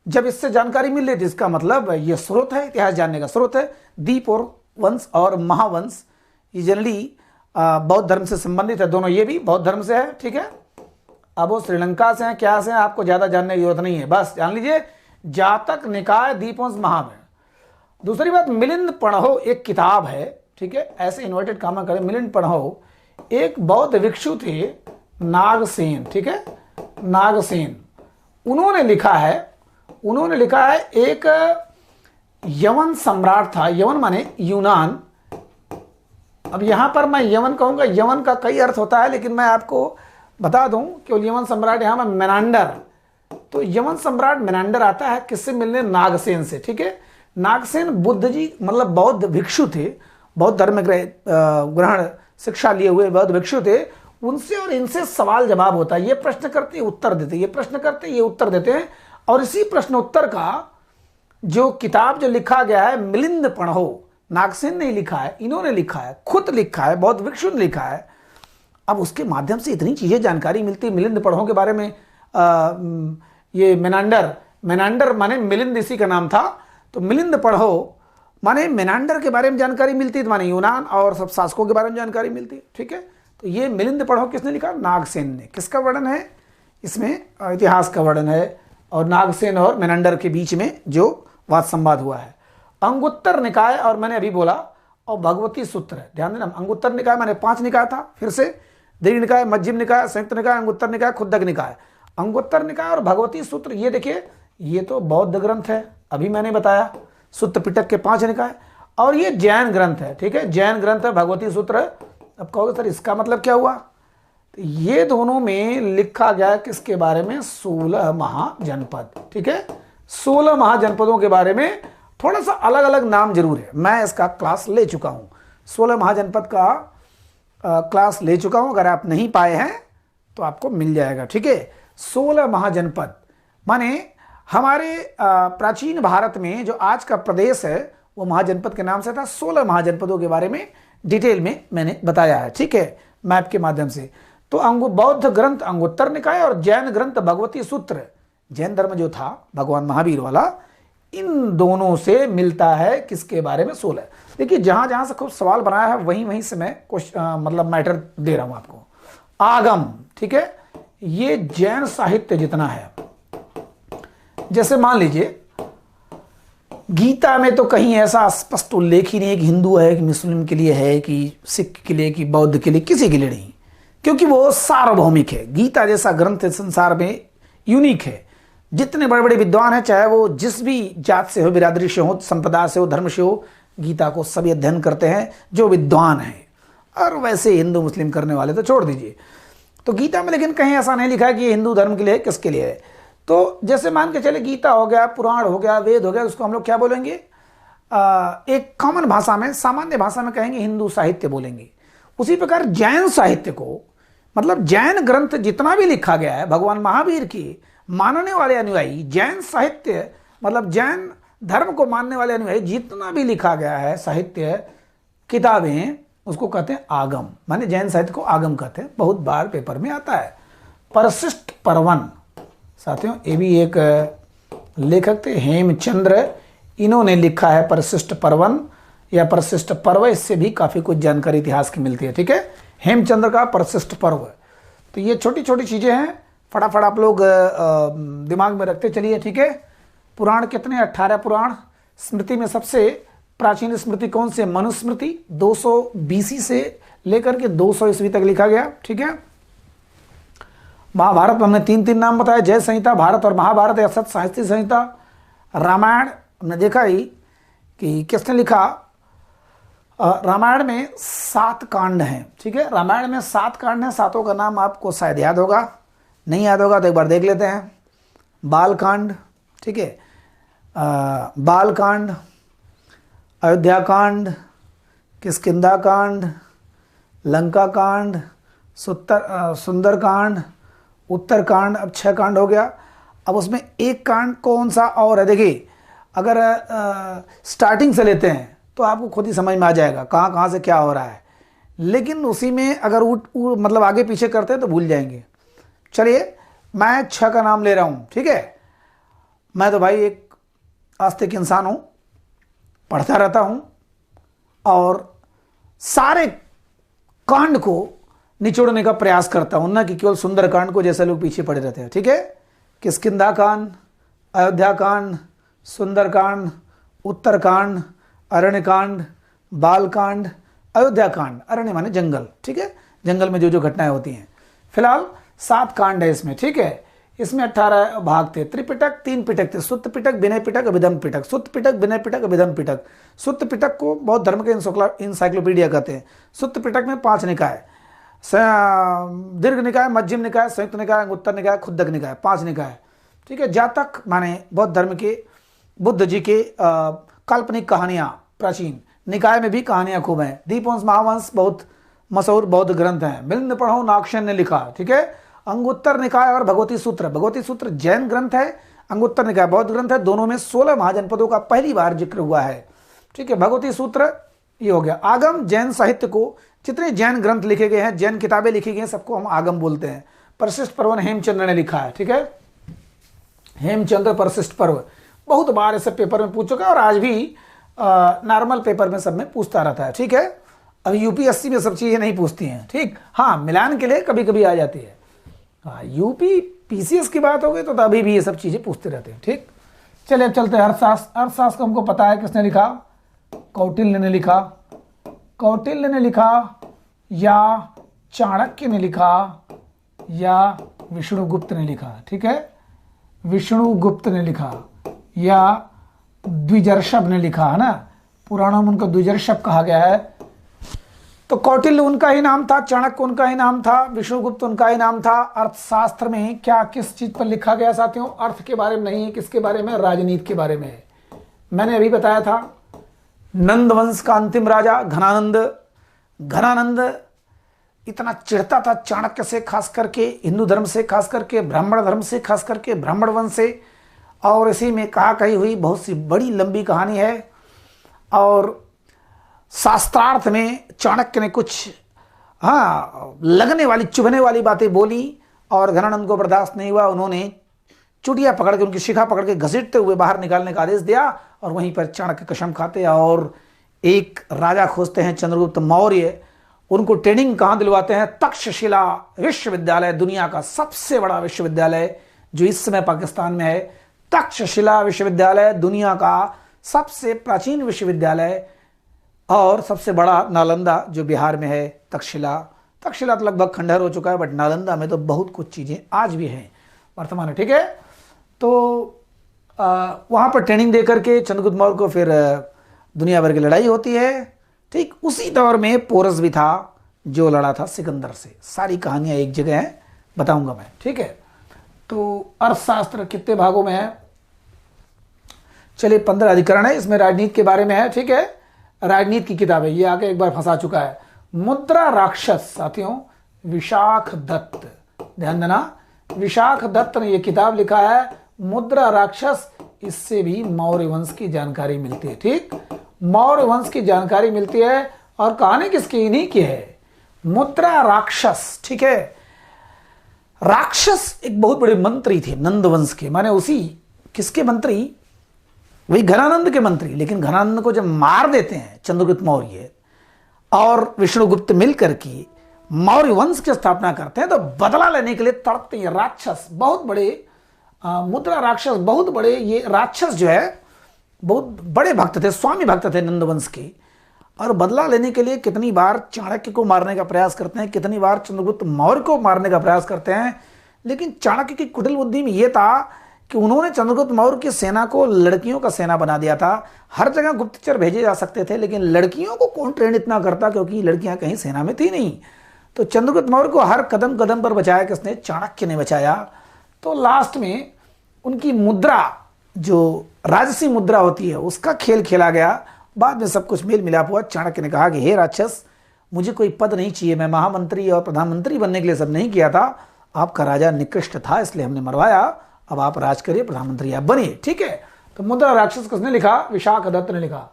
जब इससे जानकारी मिल रही थी, इसका मतलब ये स्रोत है, इतिहास जानने का स्रोत है। दीप और वंश और महावंश ये जनरली बौद्ध धर्म से संबंधित है, दोनों ये भी बौद्ध धर्म से है, ठीक है। अब वो श्रीलंका से हैं, क्या से हैं, आपको ज्यादा जानने की जरूरत नहीं है, बस जान लीजिए जातक, निकाय, दीपवंश, महावंश। दूसरी बात, मिलिंद पढ़ो एक किताब है, ठीक है, ऐसे इन्वर्टेड कामा करें। मिलिंद पढ़ो एक बौद्ध भिक्षु थे, नागसेन, ठीक है, नागसेन। उन्होंने लिखा है एक यवन सम्राट था। यवन माने यूनान। अब यहां पर मैं यवन कहूंगा, यवन का कई अर्थ होता है, लेकिन मैं आपको बता दूं केवल यवन सम्राट यहां में मेनांडर। तो यवन सम्राट मेनांडर आता है किससे मिलने? नागसेन से, ठीक है। नागसेन बुद्ध जी मतलब बौद्ध भिक्षु थे, बौद्ध धर्म ग्रहण शिक्षा लिए हुए बौद्ध भिक्षु थे। उनसे और इनसे सवाल जवाब होता है, ये प्रश्न करते उत्तर देते, ये प्रश्न करते ये उत्तर देते हैं। और इसी प्रश्न उत्तर का जो किताब जो लिखा गया है मिलिंद पढ़ो, नागसेन ने लिखा है, इन्होंने लिखा है, खुद लिखा है, बौद्ध भिक्षु ने लिखा है। अब उसके माध्यम से इतनी चीज़ें जानकारी मिलती है। मिलिंद पढ़ो के बारे में, ये मेनांडर माने मिलिंद इसी का नाम था, तो मिलिंद पढ़ो माने मेनांडर के बारे में जानकारी मिलती है, माने यूनान और सब शासकों के बारे में जानकारी मिलती है। ठीक है, तो ये मिलिंद पढ़ो किसने लिखा? नागसेन ने। किसका वर्णन है इसमें? इतिहास का वर्णन है, और नागसेन और मेनांडर के बीच में जो वाद संवाद हुआ है। अंगुत्तर निकाय, और मैंने अभी बोला, और भगवती सूत्र है, ध्यान देना। अंगुत्तर निकाय मैंने 5 निकाय था, फिर से दीर्घ निकाय, मध्यम निकाय, संयुक्त निकाय, अंगुत्तर निकाय, खुद्दक निकाय। अंगुत्तर निकाय और भगवती सूत्र, ये देखिए, ये तो बौद्ध ग्रंथ है, अभी मैंने बताया। सुत्त पिटक के 5 निकाय, और ये जैन ग्रंथ है। ठीक है, जैन ग्रंथ है भगवती सूत्र। अब कहोगे सर इसका मतलब क्या हुआ? तो ये दोनों में लिखा गया किसके बारे में? 16 महाजनपद। ठीक है, 16 महाजनपदों के बारे में थोड़ा सा अलग अलग नाम जरूर है। मैं इसका क्लास ले चुका हूं, 16 महाजनपद का क्लास ले चुका हूं। अगर आप नहीं पाए हैं तो आपको मिल जाएगा। ठीक है, 16 महाजनपद माने हमारे प्राचीन भारत में जो आज का प्रदेश है वो महाजनपद के नाम से था। 16 महाजनपदों के बारे में डिटेल में मैंने बताया है। ठीक है, मैप के माध्यम से। तो बौद्ध ग्रंथ अंगुत्तर निकाय और जैन ग्रंथ भगवती सूत्र, जैन धर्म जो था भगवान महावीर वाला, इन दोनों से मिलता है किसके बारे में? 16। देखिए, जहां जहां से खूब सवाल बनाया है वहीं वहीं से मैं मतलब मैटर दे रहा हूं आपको। आगम, ठीक है, ये जैन साहित्य जितना है, जैसे मान लीजिए गीता में तो कहीं ऐसा स्पष्ट उल्लेख ही नहीं है कि हिंदू है, कि मुस्लिम के लिए है, कि सिख के लिए, कि बौद्ध के लिए, किसी के लिए नहीं, क्योंकि वो सार्वभौमिक है। गीता जैसा ग्रंथ संसार में यूनिक है। जितने बड़े बड़े विद्वान हैं, चाहे वो जिस भी जात से हो, बिरादरी से हो, संप्रदाय से हो, धर्म से हो, गीता को सभी अध्ययन करते हैं जो विद्वान हैं। और वैसे हिंदू मुस्लिम करने वाले तो छोड़ दीजिए। तो गीता में लेकिन कहीं ऐसा नहीं लिखा है कि ये हिंदू धर्म के लिए, किसके लिए है। तो जैसे मान के चले गीता हो गया, पुराण हो गया, वेद हो गया, उसको हम लोग क्या बोलेंगे? एक कॉमन भाषा में, सामान्य भाषा में कहेंगे हिंदू साहित्य बोलेंगे। उसी प्रकार जैन साहित्य को, मतलब जैन ग्रंथ जितना भी लिखा गया है, भगवान महावीर की मानने वाले अनुयायी, जैन साहित्य मतलब जैन धर्म को मानने वाले अनुयायी, जितना भी लिखा गया है साहित्य, किताबें, उसको कहते हैं आगम। माने जैन साहित्य को आगम कहते हैं। बहुत बार पेपर में आता है। परशिष्ट पर्वन, साथियों ये भी एक लेखक थे, हेमचंद्र, इन्होंने लिखा है परशिष्ट पर्वन या परशिष्ट पर्व। इससे भी काफ़ी कुछ जानकारी इतिहास की मिलती है। ठीक है, हेमचंद्र का परशिष्ट पर्व। तो ये छोटी छोटी चीज़ें हैं, फटाफट आप लोग दिमाग में रखते चलिए। ठीक है, पुराण कितने? 18 पुराण। स्मृति में सबसे प्राचीन स्मृति कौन सी? मनुस्मृति, 200 BC से लेकर के 200 ईस्वी तक लिखा गया। ठीक है, महाभारत में हमने 3 नाम बताया, जय संहिता, भारत और महाभारत या सत साहित्य संहिता। रामायण हमने देखा ही कि किसने लिखा। रामायण में 7 कांड हैं। ठीक है, रामायण में 7 कांड हैं। 7 का नाम आपको शायद याद होगा, नहीं याद होगा तो एक बार देख लेते हैं। बालकांड, ठीक है, बालकांड, अयोध्या कांड, किष्किंधा कांड, लंका कांड, सुंदरकांड, उत्तरकांड। अब 6 कांड हो गया। अब उसमें एक कांड कौन सा और है? देखिए, अगर स्टार्टिंग से लेते हैं तो आपको खुद ही समझ में आ जाएगा कहाँ कहाँ से क्या हो रहा है। लेकिन उसी में अगर मतलब आगे पीछे करते हैं तो भूल जाएंगे। चलिए, मैं 6 का नाम ले रहा हूँ। ठीक है, मैं तो भाई एक आस्तिक इंसान हूँ, पढ़ता रहता हूँ और सारे कांड को निचोड़ने का प्रयास करता हूँ, ना कि केवल सुंदर कांड को जैसे लोग पीछे पड़े रहते हैं। ठीक है, किष्किंधा कांड, अयोध्या कांड, सुंदरकांड, उत्तरकांड, अरण्य कांड, बालकांड, अयोध्या कांड। अरण्य माने जंगल। ठीक है, जंगल में जो जो घटनाएं होती हैं। फिलहाल 7 कांड है इसमें। ठीक है, इसमें 18 भाग थे। त्रिपिटक 3 पिटक थे, सुत्त पिटक, विनय पिटक, अभिधम पिटक। सुत्त पिटक, विनय पिटक, अभिधम पिटक। सुत्त पिटक को बौद्ध धर्म के इंसाइक्लोपीडिया कहते हैं। सुत्त पिटक में 5 निकाय, दीर्घ निकाय, मध्यम निकाय, संयुक्त निकाय, अंगुत्तर निकाय, खुद्दक निकाय, 5 निकाय। ठीक है, जातक माने बौद्ध धर्म के, बुद्ध जी के काल्पनिक कहानियां। प्राचीन निकाय में भी कहानियां खूब हैं। दीपवंश, महावंश बहुत मशहूर बौद्ध ग्रंथ हैं। मिलिंद पढ़ो नागसेन ने लिखा। ठीक है, अंगुत्तर निकाय और भगवती सूत्र। भगवती सूत्र जैन ग्रंथ है, अंगुत्तर निकाय बौद्ध ग्रंथ है। दोनों में 16 महाजनपदों का पहली बार जिक्र हुआ है। ठीक है, भगवती सूत्र ये हो गया। आगम, जैन साहित्य को, जितने जैन ग्रंथ लिखे गए हैं, जैन किताबें लिखी गई हैं, सबको हम आगम बोलते हैं। परिशिष्ट पर्व हेमचंद्र ने लिखा है, ठीक है, हेमचंद्र परिशिष्ट पर्व, बहुत बार ऐसे पेपर में पूछ चुका है और आज भी नॉर्मल पेपर में सब में पूछता रहता है, ठीक है। अब यूपीएससी में सब चीज़ें नहीं पूछती हैं, ठीक, हाँ मिलान के लिए कभी कभी आ जाती है। हाँ, यूपी पीसीएस की बात हो गई तो अभी भी ये सब चीज़ें पूछते रहते हैं, ठीक। चलिए अब चलते हैं अर्थशास्त्र। अर्थशास्त्र को हमको पता है किसने लिखा, कौटिल्य ने लिखा। कौटिल्य ने लिखा या चाणक्य ने लिखा या विष्णुगुप्त ने लिखा, ठीक है, विष्णुगुप्त ने लिखा या द्विजर्षभ ने लिखा, है ना, पुराणों में उनको द्विजर्षभ कहा गया है। तो कौटिल्य उनका ही नाम था, चाणक्य उनका ही नाम था, विष्णुगुप्त उनका ही नाम था। अर्थशास्त्र में क्या किस चीज पर लिखा गया साथियों, अर्थ के बारे में नहीं है, किसके बारे में, राजनीति के बारे में है। मैंने अभी बताया था नंद वंश का अंतिम राजा घनानंद, घनानंद इतना चिढ़ता था चाणक्य से, खास करके हिंदू धर्म से, खास करके ब्राह्मण धर्म से, खास करके ब्राह्मण वंश से, और इसी में कहा कही हुई बहुत सी बड़ी लंबी कहानी है। और शास्त्रार्थ में चाणक्य ने कुछ लगने वाली, चुभने वाली बातें बोली और घनानंद को बर्दाश्त नहीं हुआ। उन्होंने चुटिया पकड़ के, उनकी शिखा पकड़ के घसीटते हुए बाहर निकालने का आदेश दिया और वहीं पर चाणक्य कसम खाते और एक राजा खोजते हैं चंद्रगुप्त मौर्य, उनको ट्रेनिंग कहाँ दिलवाते हैं, तक्षशिला विश्वविद्यालय, दुनिया का सबसे बड़ा विश्वविद्यालय जो इस समय पाकिस्तान में है। तक्षशिला विश्वविद्यालय दुनिया का सबसे प्राचीन विश्वविद्यालय और सबसे बड़ा नालंदा जो बिहार में है। तक्षशिला तो लगभग खंडहर हो चुका है, बट नालंदा में तो बहुत कुछ चीज़ें आज भी हैं वर्तमान में, ठीक है। तो वहाँ पर ट्रेनिंग दे करके चंद्रगुप्त मौर्य को फिर दुनिया भर की लड़ाई होती है, ठीक। उसी दौर में पोरस भी था जो लड़ा था सिकंदर से। सारी कहानियाँ एक जगह हैं, बताऊंगा मैं, ठीक है। तो अर्थशास्त्र कितने भागों में है, चलिए 15 अधिकरण है, इसमें राजनीति के बारे में है, ठीक है। राजनीति की किताब है, ये आके एक बार फंसा चुका है। मुद्रा राक्षस साथियों विशाख दत्त, ध्यान देना, विशाख दत्त ने ये किताब लिखा है मुद्रा राक्षस। इससे भी मौर्य वंश की जानकारी मिलती है, ठीक, मौर्य वंश की जानकारी मिलती है। और कहानी किसकी, इन्हीं की है, मुद्रा राक्षस, ठीक है। राक्षस एक बहुत बड़े मंत्री थे नंद वंश के, माने उसी किसके मंत्री, वही घनानंद के मंत्री। लेकिन घनानंद को जब मार देते हैं चंद्रगुप्त मौर्य और विष्णुगुप्त मिलकर के मौर्य वंश की स्थापना करते हैं, तो बदला लेने के लिए तड़पते हैं राक्षस, बहुत बड़े मुद्रा राक्षस, बहुत बड़े। ये राक्षस जो है बहुत बड़े भक्त थे, स्वामी भक्त थे नंद वंश के, और बदला लेने के लिए कितनी बार चाणक्य को मारने का प्रयास करते हैं, कितनी बार चंद्रगुप्त मौर्य को मारने का प्रयास करते हैं। लेकिन चाणक्य की कुटिल बुद्धि में यह था कि उन्होंने चंद्रगुप्त मौर्य की सेना को लड़कियों का सेना बना दिया था। हर जगह गुप्तचर भेजे जा सकते थे, लेकिन लड़कियों को कौन ट्रेन इतना करता, क्योंकि लड़कियां कहीं सेना में थी नहीं। तो चंद्रगुप्त मौर्य को हर कदम कदम पर बचाया किसने, चाणक्य ने बचाया। तो लास्ट में उनकी मुद्रा, जो राजसी मुद्रा होती है, उसका खेल खेला गया। बाद में सब कुछ मेल मिलाप हुआ। चाणक्य ने कहा कि हे राक्षस, मुझे कोई पद नहीं चाहिए, मैं महामंत्री और प्रधानमंत्री बनने के लिए सब नहीं किया था, आपका राजा निकृष्ट था इसलिए हमने मरवाया, अब आप राज करिए, प्रधानमंत्री आप बनिए, ठीक है। तो मुद्रा राक्षस किसने लिखा, विशाख दत्त ने लिखा।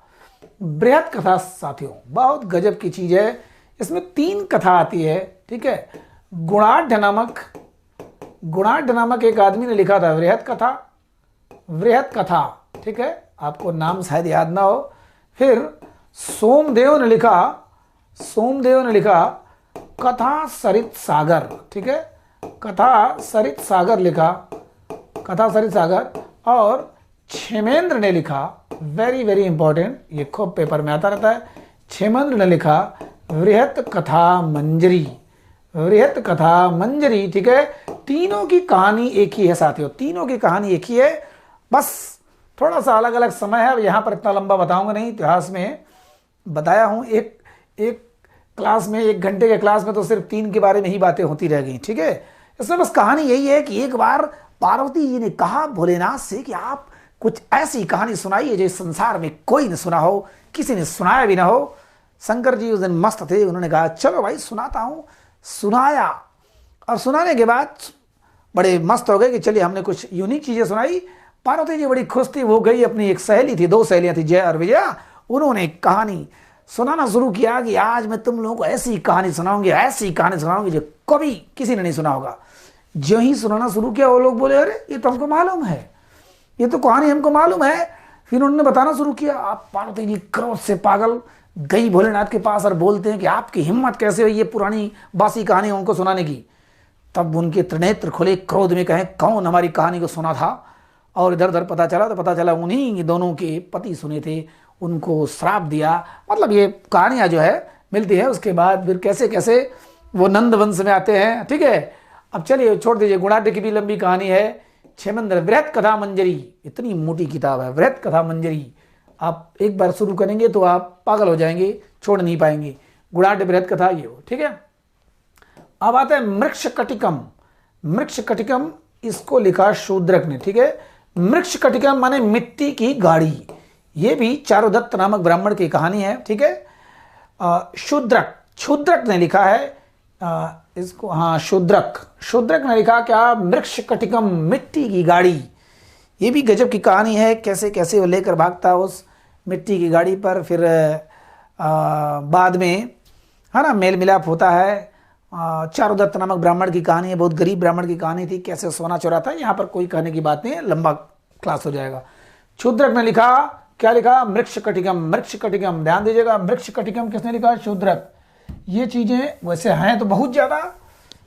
बृहत कथा साथियों बहुत गजब की चीज है, इसमें 3 कथा आती है, ठीक है। गुणाढ़ नामक एक आदमी ने लिखा था वृहत कथा, ठीक है, आपको नाम शायद याद ना हो। फिर सोमदेव ने लिखा कथा सरित सागर, ठीक है, कथा सरित सागर। और क्षेमेंद्र ने लिखा, वेरी वेरी इंपॉर्टेंट, ये खूब पेपर में आता रहता है, क्षेमेंद्र ने लिखा वृहत कथा मंजरी, ठीक है। तीनों की कहानी एक ही है साथियों, तीनों की कहानी एक ही है, बस थोड़ा सा अलग अलग समय है। यहाँ पर इतना लंबा बताऊंगा नहीं, इतिहास में बताया हूँ। एक क्लास में, 1 घंटे के क्लास में तो सिर्फ 3 के बारे में ही बातें होती रह गई, ठीक है। इसमें बस कहानी यही है कि एक बार पार्वती जी ने कहा भोलेनाथ से कि आप कुछ ऐसी कहानी सुनाइए जो इस संसार में कोई न सुना हो, किसी ने सुनाया भी ना हो। शंकर जी उस दिन मस्त थे, उन्होंने कहा चलो भाई सुनाता हूँ। सुनाया और सुनाने के बाद बड़े मस्त हो गए कि चलिए हमने कुछ यूनिक चीज़ें सुनाई। पार्वती जी बड़ी खुश थी, वो गई अपनी एक सहेली थी, 2 सहेलियाँ थी, जया और विजया, उन्होंने एक कहानी सुनाना शुरू किया कि आज मैं तुम लोगों को ऐसी कहानी सुनाऊंगी जो कभी किसी ने नहीं सुना होगा। जो ही सुनाना शुरू किया वो लोग बोले अरे ये तो हमको मालूम है, ये तो कहानी हमको मालूम है। फिर उन्होंने बताना शुरू किया। आप पार्वती जी क्रोध से पागल गई भोलेनाथ के पास और बोलते हैं कि आपकी हिम्मत कैसे हुई ये पुरानी बासी कहानी उनको सुनाने की। तब उनके त्रिनेत्र खुले, क्रोध में कहें कौन हमारी कहानी को सुना था। और इधर उधर पता चला उन्हीं दोनों के पति सुने थे, उनको श्राप दिया। मतलब ये कहानियाँ जो है मिलती है। उसके बाद फिर कैसे कैसे वो नंद वंश में आते हैं। ठीक है, अब चलिए छोड़ दीजिए, गुणाढ्य की भी लंबी कहानी है। क्षेमेंद्र वृहत कथा मंजरी, इतनी मोटी किताब है वृहत कथा मंजरी। आप एक बार शुरू करेंगे तो आप पागल हो जाएंगे, छोड़ नहीं पाएंगे। गुणाढ्य वृहत कथा ये हो। ठीक है, अब आता है मृक्षकटिकम। मृक्षकटिकम इसको लिखा शूद्रक ने। ठीक है, मृक्षकटिकम माने मिट्टी की गाड़ी। ये भी चारुदत्त नामक ब्राह्मण की कहानी है। ठीक है, शूद्रक ने लिखा है इसको। हाँ, शूद्रक ने लिखा क्या, मृक्षकटिकम मिट्टी की गाड़ी। ये भी गजब की कहानी है, कैसे कैसे वो लेकर भागता उस मिट्टी की गाड़ी पर। फिर बाद में है ना मेल मिलाप होता है। चारुदत्त नामक ब्राह्मण की कहानी है, बहुत गरीब ब्राह्मण की कहानी थी, कैसे सोना चुराता है। यहाँ पर कोई कहने की बात नहीं है, लंबा क्लास हो जाएगा। शूद्रक ने लिखा, क्या लिखा, मृक्षकटिकम। ध्यान दीजिएगा, मृक्षकटिकम किसने लिखा, शूद्रक। ये चीजें वैसे हैं तो बहुत ज्यादा,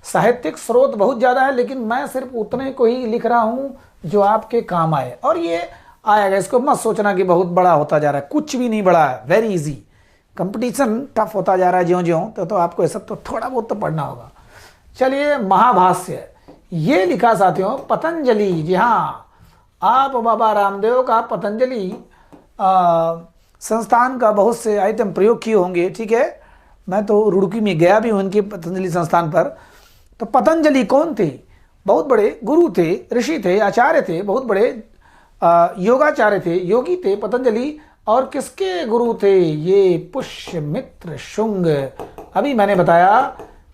साहित्यिक स्रोत बहुत ज्यादा है, लेकिन मैं सिर्फ उतने को ही लिख रहा हूं जो आपके काम आए। और ये आएगा, इसको मत सोचना कि बहुत बड़ा होता जा रहा है, कुछ भी नहीं बड़ा है, वेरी इजी। कंपटीशन टफ होता जा रहा है ज्यों ज्यों, तो आपको ये सब तो थोड़ा बहुत तो पढ़ना होगा। चलिए, महाभाष्य ये लिखा साथियों पतंजलि। जी हाँ, आप बाबा रामदेव का पतंजलि संस्थान का बहुत से आइटम प्रयोग किए होंगे। ठीक है, मैं तो रुड़की में गया भी हूँ उनके पतंजलि संस्थान पर। तो पतंजलि कौन थे, बहुत बड़े गुरु थे, ऋषि थे, आचार्य थे, बहुत बड़े योगाचार्य थे, योगी थे पतंजलि। और किसके गुरु थे, ये पुष्यमित्र शुंग। अभी मैंने बताया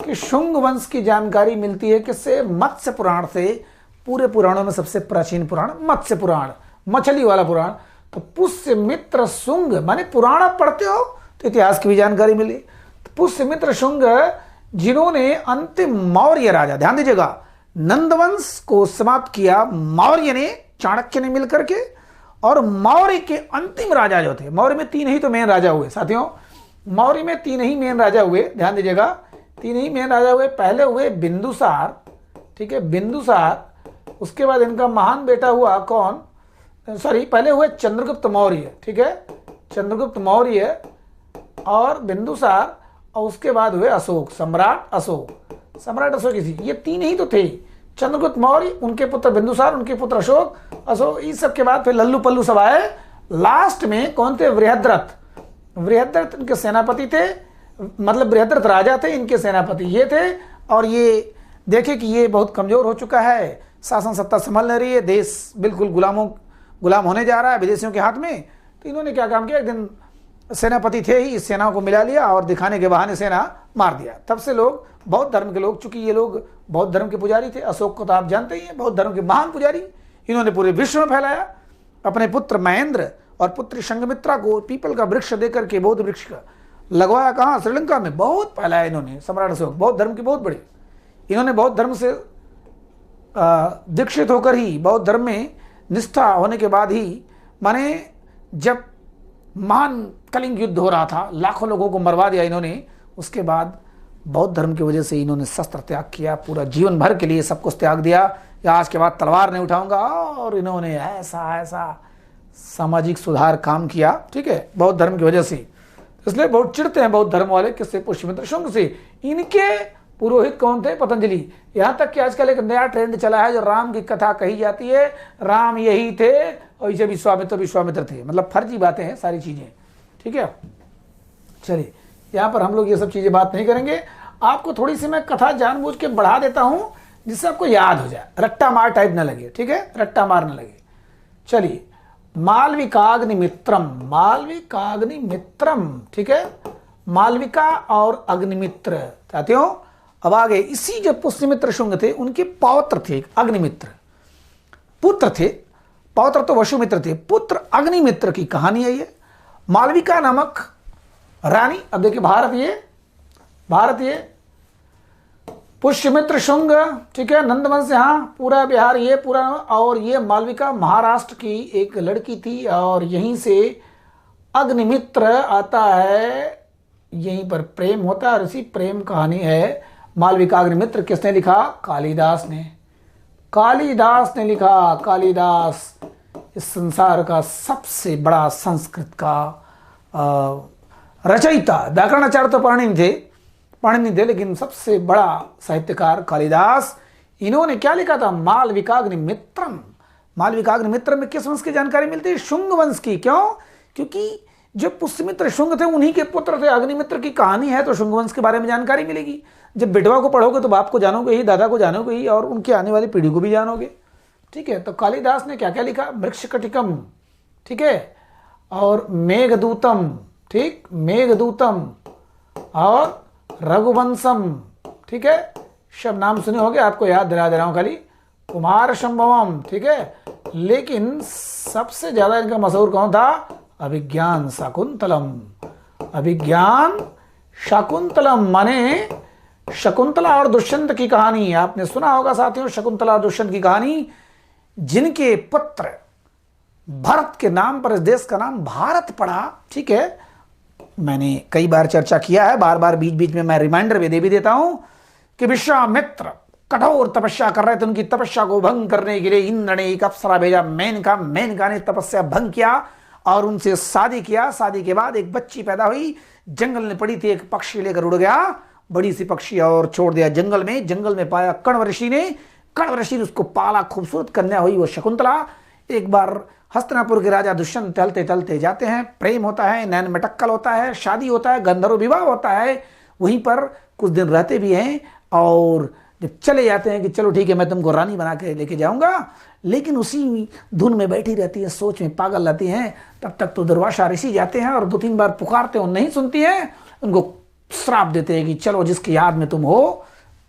कि शुंग वंश की जानकारी मिलती है किससे, मत्स्य पुराण से। पूरे पुराणों में सबसे प्राचीन पुराण मत्स्य पुराण, मछली वाला पुराण। तो पुष्यमित्र शुंग माने पुराण आप पढ़ते हो तो इतिहास की भी जानकारी मिली। तो पुष्यमित्र शुंग जिन्होंने अंतिम मौर्य राजा, ध्यान दीजिएगा, नंदवंश को समाप्त किया मौर्य ने, चाणक्य ने मिलकर के। और मौर्य के अंतिम राजा जो थे, मौर्य में 3 ही तो मेन राजा हुए साथियों, मौर्य में 3 ही मेन राजा हुए। ध्यान दीजिएगा, 3 ही मेन राजा हुए। पहले हुए बिंदुसार। ठीक है, बिंदुसार। उसके बाद इनका महान बेटा हुआ कौन, सॉरी, पहले हुए चंद्रगुप्त मौर्य। ठीक है, चंद्रगुप्त मौर्य और बिंदुसार, और उसके बाद हुए अशोक, सम्राट अशोक ही थी। ये 3 ही तो थे, चंद्रगुप्त मौर्य, उनके पुत्र बिंदुसार, उनके पुत्र अशोक, इस सब के बाद फिर लल्लू पल्लू सब आए। लास्ट में कौन थे, बृहद्रथ इनके सेनापति थे, मतलब बृहद्रथ राजा थे, इनके सेनापति ये थे। और ये देखे कि ये बहुत कमजोर हो चुका है, शासन सत्ता संभल नहीं रही है, देश बिल्कुल गुलाम होने जा रहा है विदेशियों के हाथ में। तो इन्होंने क्या काम किया, एक दिन सेनापति थे ही, इस सेना को मिला लिया और दिखाने के बहाने सेना मार दिया। तब से लोग बौद्ध धर्म के लोग, चूंकि ये लोग बौद्ध धर्म के पुजारी थे, अशोक को तो आप जानते ही हैं, बौद्ध धर्म के महान पुजारी, इन्होंने पूरे विश्व में फैलाया। अपने पुत्र महेंद्र और पुत्री संघमित्रा को पीपल का वृक्ष देकर के, बौद्ध वृक्ष का लगवाया, कहाँ, श्रीलंका में बहुत फैलाया इन्होंने। सम्राट अशोक बौद्ध धर्म के बहुत बड़े, इन्होंने बौद्ध धर्म से दीक्षित होकर ही, बौद्ध धर्म में निष्ठा होने के बाद ही, माने जब महान कलिंग युद्ध हो रहा था, लाखों लोगों को मरवा दिया इन्होंने, उसके बाद बौद्ध धर्म की वजह से इन्होंने शस्त्र त्याग किया, पूरा जीवन भर के लिए सब कुछ त्याग दिया, या आज के बाद तलवार नहीं उठाऊंगा। और इन्होंने ऐसा सामाजिक सुधार काम किया। ठीक है, बौद्ध धर्म की वजह से। इसलिए बहुत चिढ़ते हैं बौद्ध धर्म वाले, किससे, पुष्यमित्र शुंग से। इनके पुरोहित कौन थे, पतंजलि। यहाँ तक कि आजकल एक नया ट्रेंड चला है, जो राम की कथा कही जाती है, राम यही थे और इसे विश्वामित्र थे, मतलब फर्जी बातें हैं सारी चीजें। ठीक है, चलिए यहाँ पर हम लोग ये सब चीजें बात नहीं करेंगे। आपको थोड़ी सी मैं कथा जानबूझ के बढ़ा देता हूं, जिससे आपको याद हो जाए, रट्टा मार टाइप ना लगे। ठीक है, रट्टा मार ना लगे। चलिए, मालविकाग्निमित्रम। ठीक है, मालविका और अग्निमित्र साथियों। अब आगे, इसी जो पुष्यमित्र शुंग थे, उनके पौत्र थे अग्निमित्र, पुत्र थे, पौत्र तो वसुमित्र थे, पुत्र अग्निमित्र की कहानी है ये। मालविका नामक रानी, अब देखिए भारत ये पुष्यमित्र शुंग, ठीक है, नंदवंश, यहाँ पूरा बिहार ये पूरा, और ये मालविका महाराष्ट्र की एक लड़की थी, और यहीं से अग्निमित्र आता है, यहीं पर प्रेम होता है, और इसी प्रेम कहानी है मालविका अग्निमित्र। किसने लिखा? कालिदास ने। कालिदास ने लिखा। कालिदास इस संसार का सबसे बड़ा संस्कृत का रचयिता। व्याकरणाचार्य तो पाणिनि थे, लेकिन सबसे बड़ा साहित्यकार कालिदास। इन्होंने क्या लिखा था? मालविकाग्निमित्रम। मालविकाग्निमित्र में किस वंश की जानकारी मिलती है? शुंग वंश की। क्यों? क्योंकि जो पुष्यमित्र शुंग थे उन्हीं के पुत्र थे। अग्निमित्र की कहानी है तो शुंग वंश के बारे में जानकारी मिलेगी। जब बेटवा को पढ़ोगे तो बाप को जानोगे ही, दादा को जानोगे ही, और उनके आने वाली पीढ़ी को भी जानोगे। ठीक है, तो कालिदास ने क्या क्या लिखा? वृक्षकटिकम, ठीक है, और मेघदूतम, ठीक, मेघदूतम, और रघुवंशम, ठीक है, शब्द नाम सुने होंगे, आपको याद दिला दे रहा हूं खाली। कुमार संभवम, ठीक है, लेकिन सबसे ज्यादा इनका मशहूर कौन था? अभिज्ञान शाकुंतलम। अभिज्ञान शाकुंतलम माने शकुंतला और दुष्यंत की कहानी। आपने सुना होगा साथियों, शकुंतला और दुष्यंत की कहानी, जिनके पुत्र भरत के नाम पर इस देश का नाम भारत पड़ा। ठीक है, मैंने कई बार चर्चा किया है, बार बार बीच बीच में मैं रिमाइंडर भी देता हूं कि विश्वामित्र कठोर तपस्या कर रहे थे। उनकी तपस्या को भंग करने के लिए इंद्र ने एक अप्सरा भेजा, मेनका ने तपस्या भंग किया और उनसे शादी किया। शादी के बाद एक बच्ची पैदा हुई, जंगल में पड़ी थी, एक पक्षी लेकर उड़ गया, बड़ी सी पक्षी, और छोड़ दिया जंगल में। जंगल में पाया कण्व ऋषि ने उसको पाला, खूबसूरत कन्या हुई वो शकुंतला। एक बार हस्तिनापुर के राजा दुष्यंत टहलते टहलते जाते हैं, प्रेम होता है, नैन मटक्कल होता है, शादी होता है, गंधर्व विवाह होता है। वहीं पर कुछ दिन रहते भी हैं और जब चले जाते हैं कि चलो ठीक है मैं तुमको रानी बना के लेके जाऊंगा, लेकिन उसी धुन में बैठी रहती है, सोच में पागल रहती हैं। तब तक तो दुर्वासा ऋषि जाते हैं और 2-3 बार पुकारते हो, नहीं सुनती हैं। उनको श्राप देते हैं कि चलो जिसकी याद में तुम हो,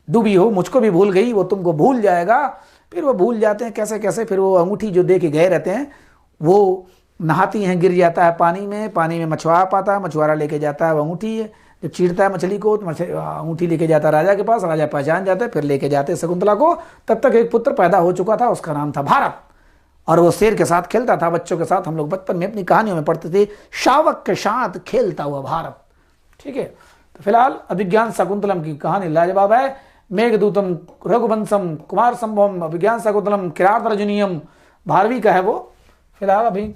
डूबी हो, मुझको भी भूल गई, वो तुमको भूल जाएगा। फिर वो भूल जाते हैं कैसे कैसे। फिर वो अंगूठी जो दे के गए रहते हैं, वो नहाती हैं, गिर जाता है पानी में मछुआरा पाता है, मछुआरा लेके जाता है वो अंगूठी, जब चीरता है मछली को तो अंगूठी लेके जाता है राजा के पास, राजा पहचान जाते हैं, फिर लेके जाते हैं शकुंतला को। तब तक एक पुत्र पैदा हो चुका था, उसका नाम था भारत, और वो शेर के साथ खेलता था, बच्चों के साथ। हम लोग बचपन में अपनी कहानियों में पढ़ते थे, शावक के साथ खेलता हुआ भारत। ठीक है, तो फिलहाल अभिज्ञान शाकुंतलम की कहानी लाजवाब है। मेघदूतम, रघुवंशम, कुमार संभवम, अभिज्ञान शाकुंतलम, किरात अर्जुनीयम, भारवी का है वो। फिलहाल अभी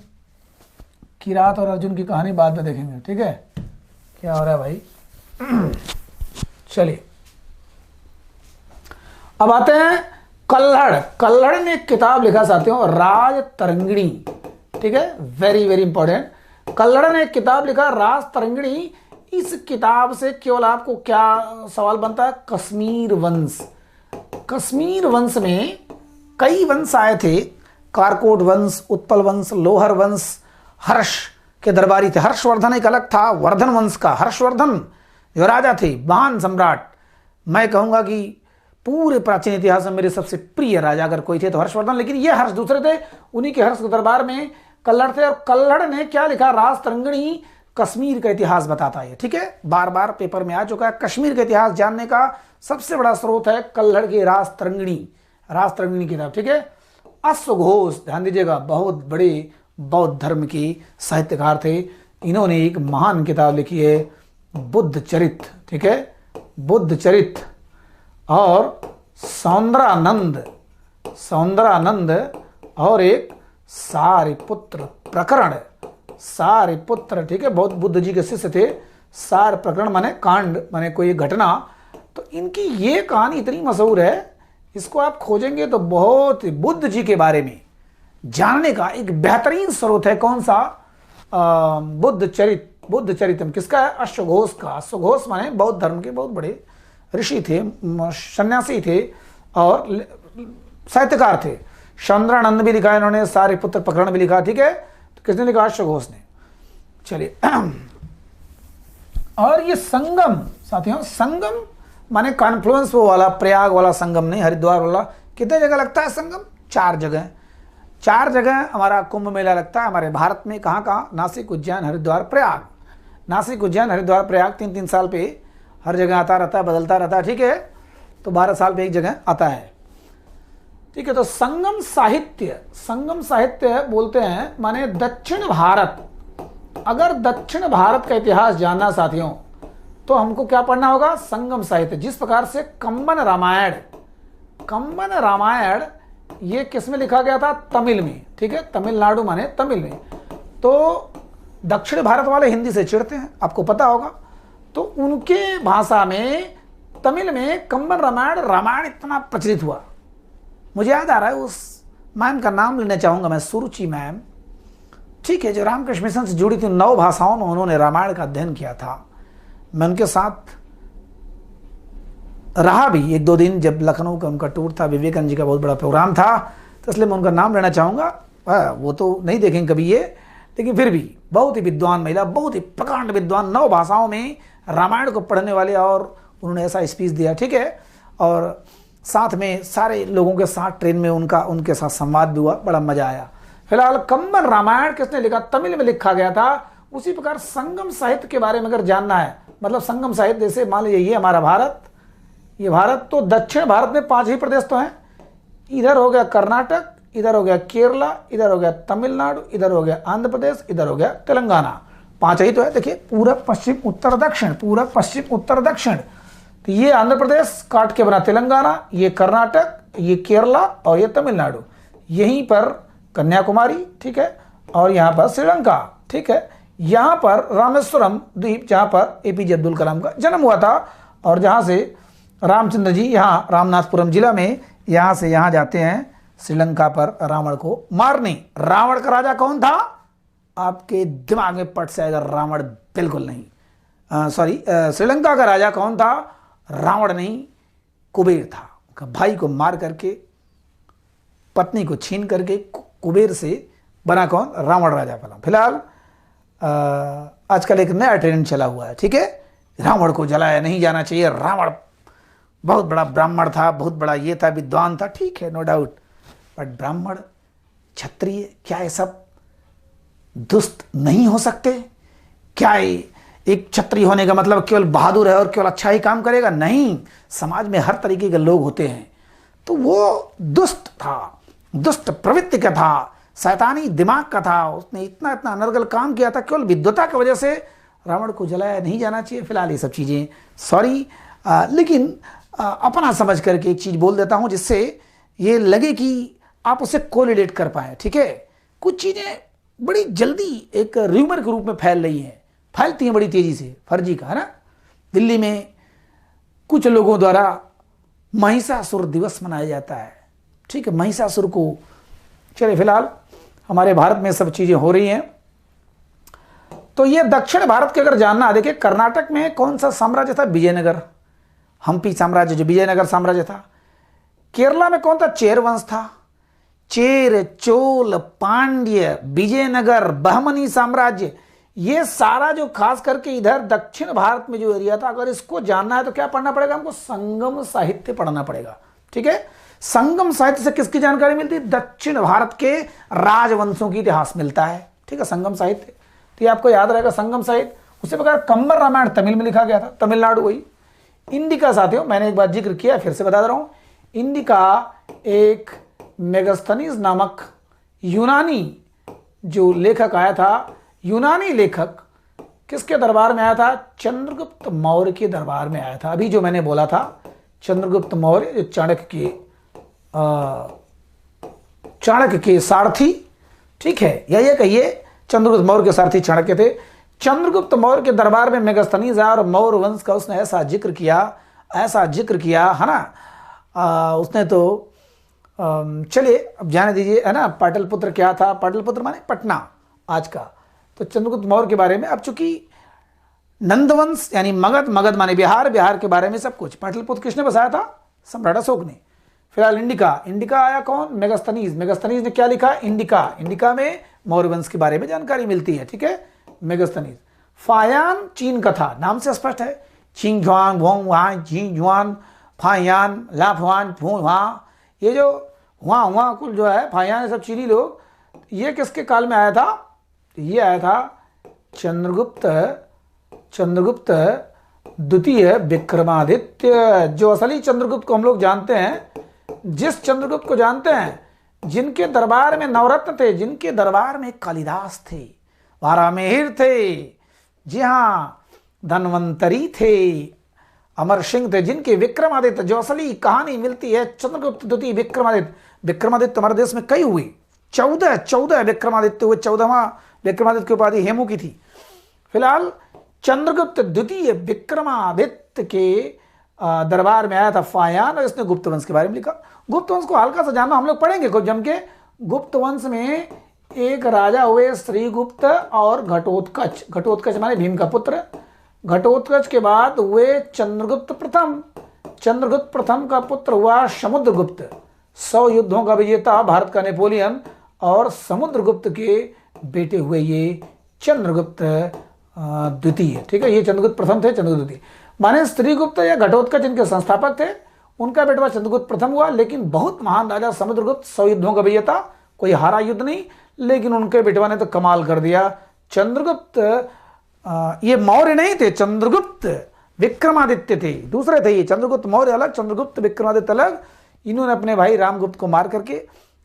किरात और अर्जुन की कहानी बाद में देखेंगे। ठीक है, क्या हो रहा है भाई? चलिए अब आते हैं कल्हड़। कल्हड़ ने एक किताब लिखा साथियों, राज तरंगिणी। ठीक है, वेरी वेरी इंपॉर्टेंट। कल्हड़ ने एक किताब लिखा, राज तरंगिणी। इस किताब से केवल आपको क्या सवाल बनता है? कश्मीर वंश। कश्मीर वंश में कई वंश आए थे, कारकोट वंश, उत्पल वंश, लोहर वंश, हर्ष के दरबारी थे। हर्षवर्धन एक अलग था, वर्धन वंश का। हर्षवर्धन जो राजा थे, महान सम्राट, मैं कहूंगा कि पूरे प्राचीन इतिहास में मेरे सबसे प्रिय राजा अगर कोई थे तो हर्षवर्धन, लेकिन ये हर्ष दूसरे थे। उन्हीं के हर्ष के दरबार में कल्हड़ थे, और कल्हड़ ने क्या लिखा? राज तरंगिणी कश्मीर का इतिहास बताता है। ठीक है, बार बार पेपर में आ चुका है। कश्मीर का इतिहास जानने का सबसे बड़ा स्रोत है कल्हड़ की राज तरंगिणी किताब। ठीक है, अश्वघोष, ध्यान दीजिएगा, बहुत बड़े बौद्ध धर्म के साहित्यकार थे। इन्होंने एक महान किताब लिखी है, बुद्ध चरित। ठीक है, बुद्ध चरित, और सौंदरानंद, और एक सारिपुत्र प्रकरण। सारिपुत्र, ठीक है, बहुत बुद्ध जी के शिष्य थे। सार प्रकरण माने कांड, माने कोई घटना। तो इनकी ये कहानी इतनी मशहूर है, इसको आप खोजेंगे तो बहुत बुद्ध जी के बारे में जानने का एक बेहतरीन स्रोत है। कौन सा? बुद्ध चरितम। किसका है? अश्वघोष का। अश्वघोष माने बौद्ध धर्म के बहुत बड़े ऋषि थे, सन्यासी थे और साहित्यकार थे। चंद्रानंद भी लिखा इन्होंने, सारिपुत्र प्रकरण भी लिखा। ठीक है, तो किसने लिखा? अश्वघोष ने। चलिए, और ये संगम साथियों, संगम माने कॉन्फ्लुएंस, वो वाला प्रयाग वाला संगम नहीं, हरिद्वार वाला। कितने जगह लगता है संगम? 4 जगह। 4 जगह हमारा कुंभ मेला लगता है हमारे भारत में। कहाँ कहाँ? नासिक, उज्जैन, हरिद्वार, प्रयाग। नासिक, उज्जैन, हरिद्वार, प्रयाग 3-3 साल पे हर जगह आता रहता है, बदलता रहता है, ठीक है। तो 12 साल पे एक जगह आता है, ठीक है। तो संगम साहित्य बोलते हैं माने दक्षिण भारत। अगर दक्षिण भारत का इतिहास जानना साथियों तो हमको क्या पढ़ना होगा? संगम साहित्य। जिस प्रकार से कंबन रामायण ये किस में लिखा गया था? तमिल में, ठीक है। तमिलनाडु माने तमिल में। तो दक्षिण भारत वाले हिंदी से चिढ़ते हैं, आपको पता होगा। तो उनके भाषा में, तमिल में कंबन रामायण इतना प्रचलित हुआ। मुझे याद आ रहा है, उस मैम का नाम लेना चाहूंगा मैं, सुरुचि मैम, ठीक है, जो रामकृष्ण मिशन से जुड़ी थी। 9 भाषाओं में उन्होंने रामायण का अध्ययन किया था। मैं उनके साथ रहा भी 1-2 दिन, जब लखनऊ का उनका टूर था, विवेकानंद जी का बहुत बड़ा प्रोग्राम था, तो इसलिए मैं उनका नाम लेना चाहूँगा। वो तो नहीं देखेंगे कभी ये, लेकिन फिर भी बहुत ही विद्वान महिला, बहुत ही प्रकांड विद्वान, 9 भाषाओं में रामायण को पढ़ने वाले, और उन्होंने ऐसा स्पीच दिया, ठीक है। और साथ में सारे लोगों के साथ ट्रेन में उनके साथ संवाद भी हुआ, बड़ा मजा आया। फिलहाल कंबन रामायण किसने लिखा? तमिल में लिखा गया था। उसी प्रकार संगम साहित्य के बारे में अगर जानना है, मतलब संगम साहित्य, जैसे मान लीजिए ये हमारा भारत, ये भारत, तो दक्षिण भारत में 5 ही प्रदेश तो हैं। इधर हो गया कर्नाटक, इधर हो गया केरला, इधर हो गया तमिलनाडु, इधर हो गया आंध्र प्रदेश, इधर हो गया तेलंगाना। 5 ही तो है। देखिए, पूरब, पश्चिम, उत्तर, दक्षिण, पूरब, पश्चिम, उत्तर, दक्षिण। तो ये आंध्र प्रदेश काट के बना तेलंगाना, ये कर्नाटक, ये केरला और ये तमिलनाडु। यहीं पर कन्याकुमारी, ठीक है, और यहाँ पर श्रीलंका, ठीक है। यहाँ पर रामेश्वरम द्वीप, जहाँ पर एपीजे अब्दुल कलाम का जन्म हुआ था, और जहाँ से रामचंद्र जी यहाँ रामनाथपुरम जिला में यहाँ से यहाँ जाते हैं श्रीलंका पर रावण को मारने। रावण का राजा कौन था? आपके दिमाग में पट से आएगा, रावण बिल्कुल नहीं। सॉरी, श्रीलंका का राजा कौन था? रावण नहीं, कुबेर था। उनका भाई को मार करके, पत्नी को छीन करके कुबेर से बना कौन? रावण राजा बना। फिलहाल आजकल एक नया ट्रेंड चला हुआ है, ठीक है। रावण को जलाया नहीं जाना चाहिए, रावण बहुत बड़ा ब्राह्मण था, बहुत बड़ा ये था, विद्वान था, ठीक है, नो डाउट। बट ब्राह्मण, क्षत्रिय, क्या ये सब दुष्ट नहीं हो सकते? क्या एक क्षत्रिय होने का मतलब केवल बहादुर है और केवल अच्छा ही काम करेगा? नहीं, समाज में हर तरीके के लोग होते हैं। तो वो दुष्ट था, दुष्ट प्रवृत्ति का था, शैतानी दिमाग का था। उसने इतना इतना अनर्गल काम किया था, केवल विद्वता की वजह से रावण को जलाया नहीं जाना चाहिए। फिलहाल ये सब चीज़ें, सॉरी, लेकिन अपना समझ करके एक चीज़ बोल देता हूँ, जिससे ये लगे कि आप उसे कोरिलेट कर पाए, ठीक है। कुछ चीज़ें बड़ी जल्दी एक र्यूमर के रूप में फैल रही हैं, फैलती हैं बड़ी तेज़ी से, फर्जी का, है ना। दिल्ली में कुछ लोगों द्वारा महिषासुर दिवस मनाया जाता है, ठीक है, महिषासुर को। चलिए, फिलहाल हमारे भारत में सब चीज़ें हो रही हैं। तो ये दक्षिण भारत के अगर जानना, देखिए कर्नाटक में कौन सा साम्राज्य था? विजयनगर, हम्पी साम्राज्य, जो विजयनगर साम्राज्य था। केरला में कौन था? चेर वंश था। चेर, चोल, पांड्य, विजयनगर, बहमनी साम्राज्य, ये सारा जो खास करके इधर दक्षिण भारत में जो एरिया था, अगर इसको जानना है तो क्या पढ़ना पड़ेगा हमको? संगम साहित्य पढ़ना पड़ेगा, ठीक है। संगम साहित्य से किसकी जानकारी मिलती है? दक्षिण भारत के राजवंशों की इतिहास मिलता है, ठीक है, संगम साहित्य। तो ये आपको याद रहेगा, संगम साहित्य। उसी प्रकार कंबर रामायण तमिल में लिखा गया था, तमिलनाडु। वही इंडिका साथियों, मैंने एक बार जिक्र किया, फिर से बता दे रहा हूं। इंडिका एक मेगास्थनीज नामक यूनानी जो लेखक आया था, यूनानी लेखक किसके दरबार में आया था? चंद्रगुप्त मौर्य के दरबार में आया था। अभी जो मैंने बोला था, चंद्रगुप्त मौर्य जो चाणक्य के सारथी, ठीक है, या ये कहिए चंद्रगुप्त मौर्य के सारथी चाणक्य थे। चंद्रगुप्त मौर्य के दरबार में मेगास्थनीज आया और मौर्य वंश का उसने ऐसा जिक्र किया, है ना। उसने तो चलिए अब जाने दीजिए, है ना। पाटलिपुत्र क्या था? पाटलिपुत्र माने पटना आज का। तो चंद्रगुप्त मौर्य के बारे में, अब चूंकि नंदवंश यानी मगध, मगध माने बिहार, बिहार के बारे में सब कुछ। पाटलिपुत्र किसने बसाया था? सम्राट अशोक ने। फिलहाल इंडिका आया कौन? मेगास्थनीज ने क्या लिखा? इंडिका में मौर्य वंश के बारे में जानकारी मिलती है, ठीक है, मेगास्थनीज। फायान चीन का था, नाम से स्पष्ट है। चिंग झुआन, वोंग वहां, जी जुआन, फायान, लाफवान, फू वहां। ये जो वहाँ वहाँ कुल जो है फाहियान सब चीनी लोग। ये किसके काल में आया था? ये आया था चंद्रगुप्त द्वितीय विक्रमादित्य। जो असली चंद्रगुप्त को हम लोग जानते हैं, जिस चंद्रगुप्त को जानते हैं, जिनके दरबार में नवरत्न थे, जिनके दरबार में कालिदास थे, वारामिहिर थे, जी हाँ, धन्वंतरी थे, अमर सिंह थे, जिनके विक्रमादित्य, जो असली कहानी मिलती है चंद्रगुप्त द्वितीय विक्रमादित्य। विक्रमादित्य हमारे देश में कई हुए, 14 विक्रमादित्य हुए। 14वां विक्रमादित्य की उपाधि हेमू की थी। फिलहाल चंद्रगुप्त द्वितीय विक्रमादित्य के दरबार में आया था फाहियान, और इसने गुप्त वंश के बारे में लिखा। गुप्त वंश को हल्का सा जानना हम लोग पढ़ेंगे कुछ जम के। गुप्त वंश में एक राजा हुए श्रीगुप्त और घटोत्कच। घटोत्कच माने भीम का पुत्र। घटोत्कच के बाद हुए चंद्रगुप्त प्रथम। चंद्रगुप्त प्रथम का पुत्र हुआ समुद्रगुप्त, 100 युद्धों का विजेता, भारत का नेपोलियन। और समुद्रगुप्त के बेटे हुए ये चंद्रगुप्त द्वितीय। ठीक है, ये चंद्रगुप्त प्रथम थे, चंद्रगुप्त द्वितीय माने श्रीगुप्त या घटोत्कच इनके संस्थापक थे। उनका बेटा चंद्रगुप्त प्रथम हुआ, लेकिन बहुत महान राजा समुद्रगुप्त, 100 युद्धों का विजेता, कोई हारा युद्ध नहीं, लेकिन उनके बेटवा ने तो कमाल कर दिया। चंद्रगुप्त ये मौर्य नहीं थे, चंद्रगुप्त विक्रमादित्य थे, दूसरे थे ये। चंद्रगुप्त मौर्य अलग, चंद्रगुप्त विक्रमादित्य अलग। इन्होंने अपने भाई रामगुप्त को मार करके,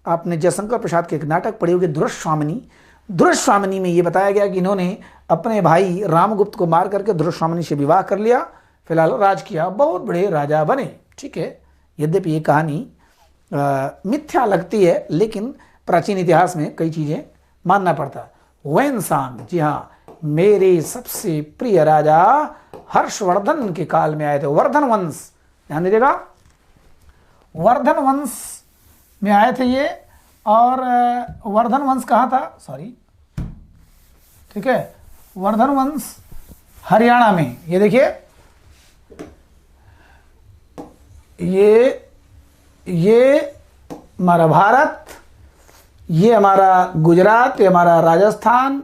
आपने जयशंकर प्रसाद के एक नाटक पढ़े होंगे दुरस्वामिनी। दुरस्वामिनी में ये बताया गया कि इन्होंने अपने भाई रामगुप्त को मार करके दुरस्वामिनी से विवाह कर लिया, फिलहाल राज किया, बहुत बड़े राजा बने। ठीक है, यद्यपि ये कहानी मिथ्या लगती है, लेकिन प्राचीन इतिहास में कई चीजें मानना पड़ता है। वैनसांग, जी हाँ, मेरे सबसे प्रिय राजा हर्षवर्धन के काल में आए थे। वर्धन वंश, ध्यान दीजिएगा, वर्धन वंश में आए थे ये। और वर्धन वंश कहाँ था? सॉरी, ठीक है, वर्धन वंश हरियाणा में। ये देखिए, ये हमारा भारत, ये हमारा गुजरात, ये हमारा राजस्थान,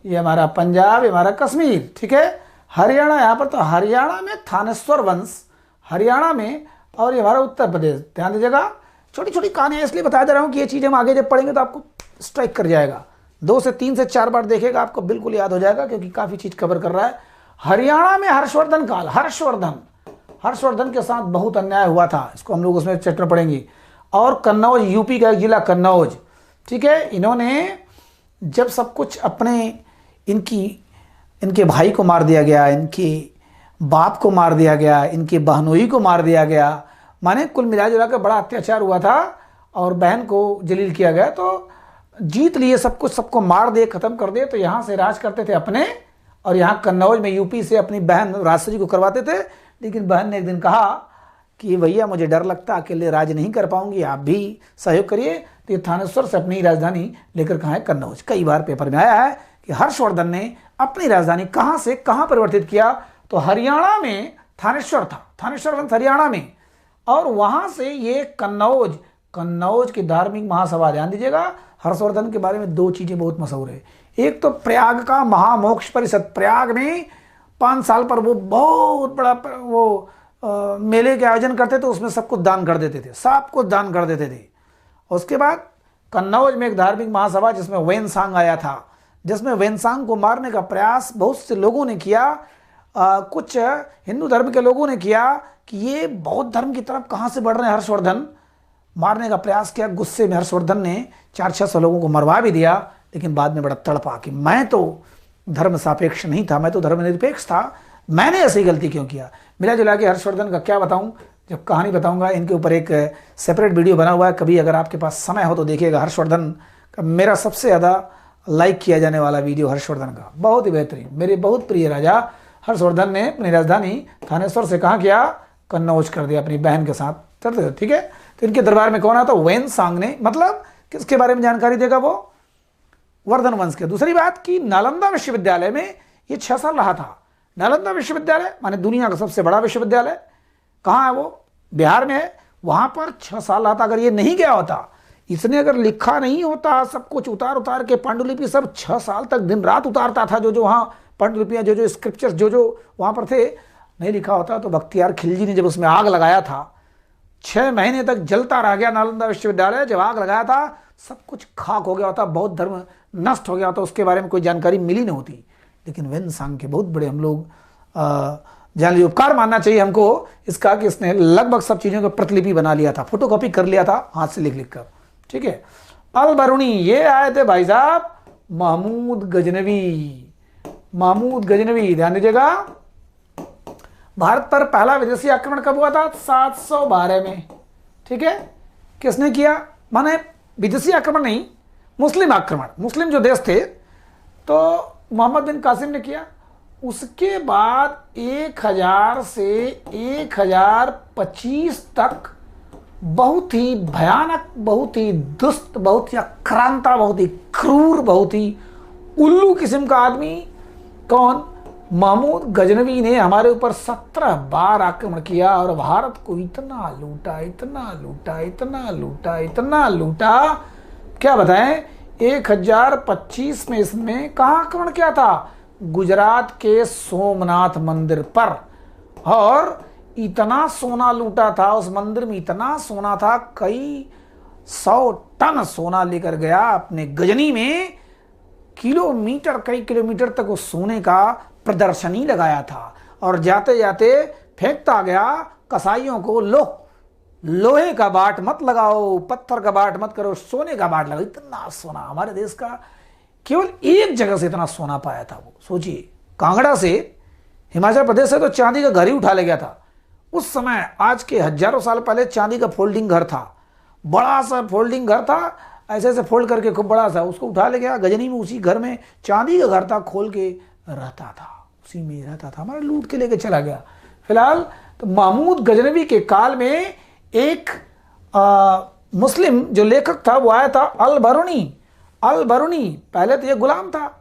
ये हमारा पंजाब, ये हमारा कश्मीर। ठीक है, हरियाणा यहाँ पर, तो हरियाणा में थानेश्वर वंश, हरियाणा में। और ये हमारा उत्तर प्रदेश। ध्यान दीजिएगा, छोटी छोटी कहानियाँ इसलिए बता दे रहा हूँ कि ये चीज़ हम आगे जब पढ़ेंगे तो आपको स्ट्राइक कर जाएगा। 2 से 3 से 4 बार देखेगा, आपको बिल्कुल याद हो जाएगा, क्योंकि काफ़ी चीज़ कवर कर रहा है। हरियाणा में हर्षवर्धन काल, हर्षवर्धन के साथ बहुत अन्याय हुआ था, इसको हम लोग उसमें चैप्टर पढ़ेंगे। और कन्नौज, यूपी का एक जिला कन्नौज। ठीक है, इन्होंने जब सब कुछ अपने, इनके भाई को मार दिया गया, इनके बाप को मार दिया गया, इनके बहनोई को मार दिया गया, माने कुल मिला जुला कर बड़ा अत्याचार हुआ था, और बहन को जलील किया गया। तो जीत लिए सब कुछ, सबको मार दिए, खत्म कर दिए। तो यहाँ से राज करते थे अपने, और यहाँ कन्नौज में यूपी से अपनी बहन राजश्री को करवाते थे। लेकिन बहन ने एक दिन कहा कि भैया मुझे डर लगता, अकेले राज नहीं कर पाऊंगी, आप भी सहयोग करिए। तो ये थानेश्वर से अपनी राजधानी लेकर कहाँ है? कन्नौज। कई बार पेपर में आया है कि हर्षवर्धन ने अपनी राजधानी कहाँ से कहाँ परिवर्तित किया, तो हरियाणा में थानेश्वर था, थानेश्वर वंश हरियाणा में। और वहाँ से ये कन्नौज की धार्मिक महासभा। ध्यान दीजिएगा, हर्षवर्धन के बारे में 2 चीज़ें बहुत मशहूर है। एक तो प्रयाग का महामोक्ष परिषद, प्रयाग में 5 साल पर वो बहुत बड़ा वो मेले के आयोजन करते थे, उसमें सब कुछ दान कर देते थे, सब कुछ दान कर देते थे। उसके बाद कन्नौज में एक धार्मिक महासभा जिसमें वैनसांग आया था, जिसमें वैनसांग को मारने का प्रयास बहुत से लोगों ने किया। कुछ हिंदू धर्म के लोगों ने किया कि ये बौद्ध धर्म की तरफ कहाँ से बढ़ रहे हैं हर्षवर्धन, मारने का प्रयास किया। गुस्से में हर्षवर्धन ने 400-600 लोगों को मरवा भी दिया, लेकिन बाद में बड़ा तड़पा कि मैं तो धर्म सापेक्ष नहीं था, मैं तो धर्मनिरपेक्ष था, मैंने ऐसी गलती क्यों किया। मिला जुला के हर्षवर्धन का क्या बताऊं, जब कहानी बताऊंगा। इनके ऊपर एक सेपरेट वीडियो बना हुआ है, कभी अगर आपके पास समय हो तो देखिएगा। हर्षवर्धन का मेरा सबसे ज़्यादा लाइक किया जाने वाला वीडियो हर्षवर्धन का, बहुत ही बेहतरीन। मेरे बहुत प्रिय राजा हर्षवर्धन ने अपनी राजधानी थानेश्वर से कहाँ किया? कन्नौज कर दिया, अपनी बहन के साथ चलते थे। ठीक है, तो इनके दरबार में कौन आता? वैनसांग ने। मतलब किसके बारे में जानकारी देगा? वो वर्धन वंश के। दूसरी बात कि नालंदा विश्वविद्यालय में ये 6 साल रहा था। नालंदा विश्वविद्यालय माने दुनिया का सबसे बड़ा विश्वविद्यालय, कहाँ है वो? बिहार में है। वहाँ पर 6 साल रहा था। अगर ये नहीं गया होता, इसने अगर लिखा नहीं होता, सब कुछ उतार के पांडुलिपि सब 6 साल तक दिन रात उतारता था, जो वहाँ पांडुलिपियाँ, जो स्क्रिप्चर्स जो वहाँ पर थे, नहीं लिखा होता तो बख्तियार खिलजी ने जब उसमें आग लगाया था, 6 महीने तक जलता रह गया नालंदा विश्वविद्यालय। जब आग लगाया था सब कुछ खाक हो गया होता, बौद्ध धर्म नष्ट हो गया होता, उसके बारे में कोई जानकारी मिली नहीं होती। लेकिन वेनसांग के बहुत बड़े हम लोग जान लीजिए उपकार मानना चाहिए हमको इसका कि इसने लगभग सब चीज़ों का प्रतिलिपि बना लिया था, फोटोकॉपी कर लिया था हाथ से लिख लिख कर। ठीक है, अल बरूनी ये आए थे भाई साहब महमूद गजनवी। महमूद गजनवी ध्यान दीजिएगा, भारत पर पहला विदेशी आक्रमण कब हुआ था? 712 में। ठीक है, किसने किया? माने विदेशी आक्रमण नहीं, मुस्लिम आक्रमण। मुस्लिम जो देश थे तो मोहम्मद बिन कासिम ने किया। उसके बाद 1000 से 1025 तक बहुत ही भयानक, बहुत ही दुष्ट, बहुत ही आक्रांता, बहुत ही क्रूर, बहुत ही उल्लू किस्म का आदमी कौन? महमूद गजनवी ने हमारे ऊपर 17 बार आक्रमण किया और भारत को इतना लूटा, इतना लूटा, इतना लूटा, इतना लूटा, क्या बताएं। 1025 में इसने कहाँ आक्रमण किया था? गुजरात के सोमनाथ मंदिर पर। और इतना सोना लूटा था, उस मंदिर में इतना सोना था, कई 100 टन सोना लेकर गया अपने गजनी में। किलोमीटर, कई किलोमीटर तक उस सोने का प्रदर्शनी लगाया था और जाते जाते फेंकता गया कसाईयों को, लोहे का बाट मत लगाओ, पत्थर का बाट मत करो, सोने का बाट लगाओ। इतना सोना हमारे देश का केवल एक जगह से इतना सोना पाया था वो। सोचिए, कांगड़ा से, हिमाचल प्रदेश से तो चांदी का घर ही उठा ले गया था उस समय। आज के हजारों साल पहले चांदी का फोल्डिंग घर था, बड़ा सा फोल्डिंग घर था, ऐसे ऐसे फोल्ड करके खूब बड़ा सा, उसको उठा ले गया गजनी में। उसी घर में चांदी का घर था, खोल के रहता था, उसी में रहता था, हमारा लूट के लेके चला गया। फिलहाल तो महमूद गजनवी के काल में एक मुस्लिम जो लेखक था वो आया था, अल बरूनी। अल बरूनी पहले तो ये गुलाम था,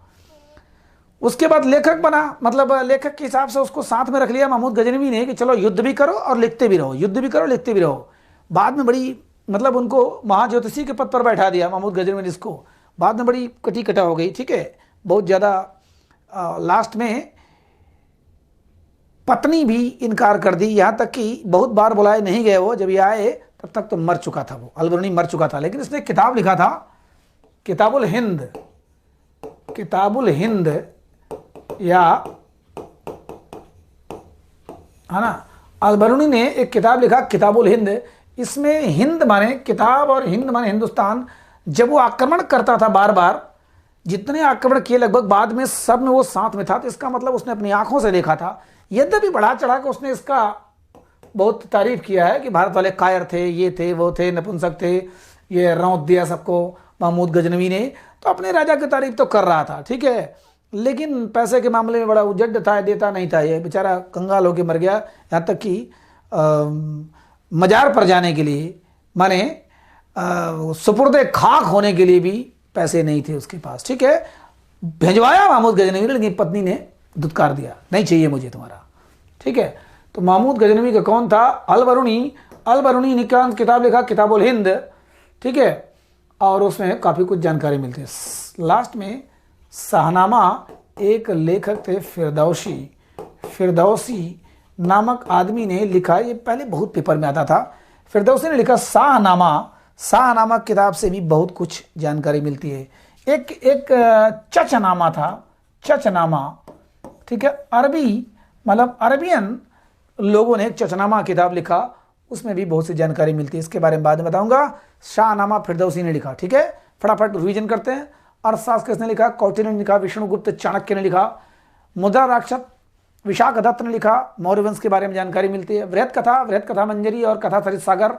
उसके बाद लेखक बना, मतलब लेखक के हिसाब से उसको साथ में रख लिया महमूद गजनवी ने कि चलो युद्ध भी करो और लिखते भी रहो, युद्ध भी करो लिखते भी रहो। बाद में बड़ी, मतलब उनको महाज्योतिषी के पद पर बैठा दिया महमूद गजनवी ने इसको। बाद में बड़ी कटी कटा हो गई। ठीक है, बहुत ज़्यादा, लास्ट में पत्नी भी इनकार कर दी, यहाँ तक कि बहुत बार बुलाए नहीं गए वो। जब ये आए तब तक तो मर चुका था वो, अल बरूनी मर चुका था। लेकिन इसने किताब लिखा था, किताबुल हिंद, किताबुल हिंद, या है ना। अल बरूनी ने एक किताब लिखा किताबुल हिंद। इसमें हिंद माने किताब और हिंद माने हिंदुस्तान। जब वो आक्रमण करता था बार बार, जितने आक्रमण किए लगभग बाद में सब में वो साथ में था, तो इसका मतलब उसने अपनी आंखों से देखा था। यद्यपि बढ़ा चढ़ा कर उसने इसका बहुत तारीफ किया है कि भारत वाले कायर थे, ये थे, वो थे, नपुंसक थे, ये रौंद दिया सबको महमूद गजनवी ने। तो अपने राजा की तारीफ तो कर रहा था, ठीक है, लेकिन पैसे के मामले में बड़ा उजड़ था, देता नहीं था। ये बेचारा कंगाल होकर मर गया, यहाँ तक कि मजार पर जाने के लिए, माने सुपुर्दे खाक होने के लिए भी पैसे नहीं थे उसके पास। ठीक है, भिजवाया महमूद गजनवी ने, लेकिन पत्नी ने दुत्कार दिया, नहीं चाहिए मुझे तुम्हारा। ठीक है, तो महमूद गजनवी का कौन था? अल बरूनी। अल बरूनी ने क्या किताब लिखा, किताबुल हिंद। ठीक है, और उसमें काफ़ी कुछ जानकारी मिलती है। लास्ट में शाहनामा एक लेखक थे फिरदौसी, फिरदौसी नामक आदमी ने लिखा, ये पहले बहुत पेपर में आता था। फिरदौसी ने लिखा शाहनामा। शाहनामा किताब से भी बहुत कुछ जानकारी मिलती है। एक चचनामा था, चचनामा। ठीक है, अरबी, मतलब अरबियन लोगों ने एक चचनामा किताब लिखा, उसमें भी बहुत सी जानकारी मिलती है। इसके बारे में बाद में बताऊंगा। शाहनामा फिरदौसी ने लिखा। ठीक है, फटाफट रिवीजन करते हैं। अर्थशास्त्र किसने लिखा? कौटिल्य ने लिखा। विष्णुगुप्त चाणक्य ने लिखा। मुद्रा राक्षस विशाखदत्त ने लिखा। मौर्य वंश के बारे में जानकारी मिलती है। वृहत कथा, वृहत कथा मंजरी और कथा सरित सागर,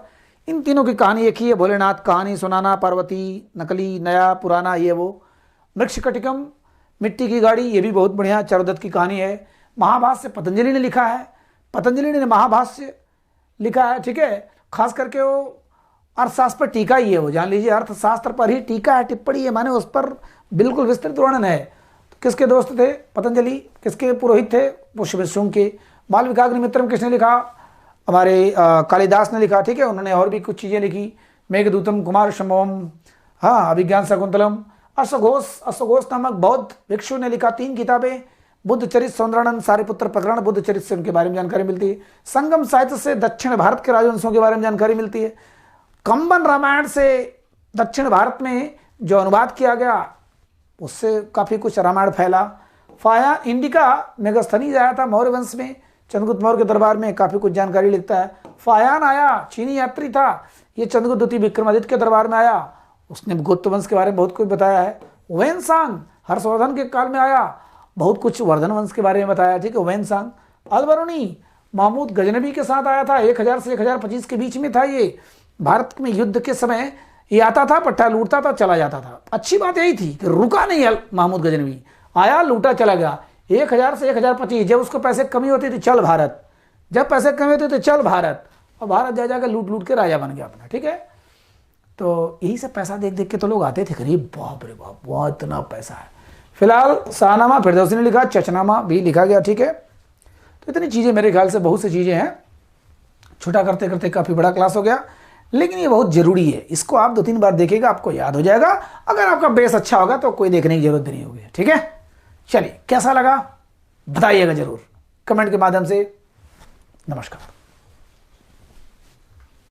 इन तीनों की कहानी एक ही है। भोलेनाथ कहानी सुनाना, पार्वती, नकली, नया, पुराना, ये वो। मृक्षकटिकम, मिट्टी की गाड़ी, ये भी बहुत बढ़िया चारुदत्त की कहानी है। महाभाष्य पतंजलि ने लिखा है, पतंजलि ने महाभाष्य लिखा है। ठीक है, खास करके वो अर्थशास्त्र पर टीका ही है, वो जान लीजिए, अर्थशास्त्र पर ही टीका है, टिप्पणी है, माने उस पर बिल्कुल विस्तृत वर्णन है। तो किसके दोस्त थे पतंजलि? किसके पुरोहित थे? पुष्यशुंग के। बाल विकाग्निमित्रम किसने लिखा? हमारे कालिदास ने लिखा। ठीक है, उन्होंने और भी कुछ चीज़ें लिखी। मेघदूतम, कुमार संभवम, हाँ, अभिज्ञान शकुंतलम। अश्वघोष, अश्वघोष नामक बौद्ध भिक्षु ने लिखा 3 किताबें। बुद्ध चरित, सौंदर्यानंद, सारिपुत्र प्रकरण, बुद्ध चरित से उनके बारे में जानकारी मिलती है। संगम साहित्य से दक्षिण भारत के राजवंशों के बारे में जानकारी मिलती है। कंबन रामायण से दक्षिण भारत में जो अनुवाद किया गया उससे काफ़ी कुछ रामायण फैला। फाया इंडिका मेगास्थनीज आया था मौर्य वंश में, चंद्रगुप्त मौर्य के दरबार में काफ़ी कुछ जानकारी लिखता है। फायान आया, चीनी यात्री था, ये चंद्रगुप्त द्वितीय विक्रमादित्य के दरबार में आया, उसने गुप्त वंश के बारे में बहुत कुछ बताया है। वेनसांग हर्षवर्धन के काल में आया, बहुत कुछ वर्धन वंश के बारे में बताया, ठीक है। वेनसांग अलबरूनी महमूद गजनबी के साथ आया था, 1000 से 1025 के बीच में था ये। भारत में युद्ध के समय ये आता था, पट्टा लूटता था, चला जाता था। अच्छी बात यही थी कि रुका नहीं महमूद गजनबी, आया लूटा चला गया। 1000 से 1025, जब उसको पैसे कमी होती थी चल भारत, जब पैसे कमी होते थे चल भारत, और भारत जा जाकर लूट लूट के राजा बन गया अपना, ठीक है। तो यही सब पैसा देख देख के तो लोग आते थे, गरीब बाप रे बाप बहुत इतना पैसा है। फिलहाल शाहनामा फिरदौसी ने लिखा, चचनामा भी लिखा गया, ठीक है। तो इतनी चीज़ें मेरे ख्याल से बहुत सी चीज़ें हैं, छोटा करते करते काफ़ी बड़ा क्लास हो गया, लेकिन ये बहुत ज़रूरी है। इसको आप 2-3 बार देखेगा आपको याद हो जाएगा। अगर आपका बेस अच्छा होगा तो कोई देखने की जरूरत नहीं होगी, ठीक है। चलिए कैसा लगा बताइएगा ज़रूर कमेंट के माध्यम से। नमस्कार।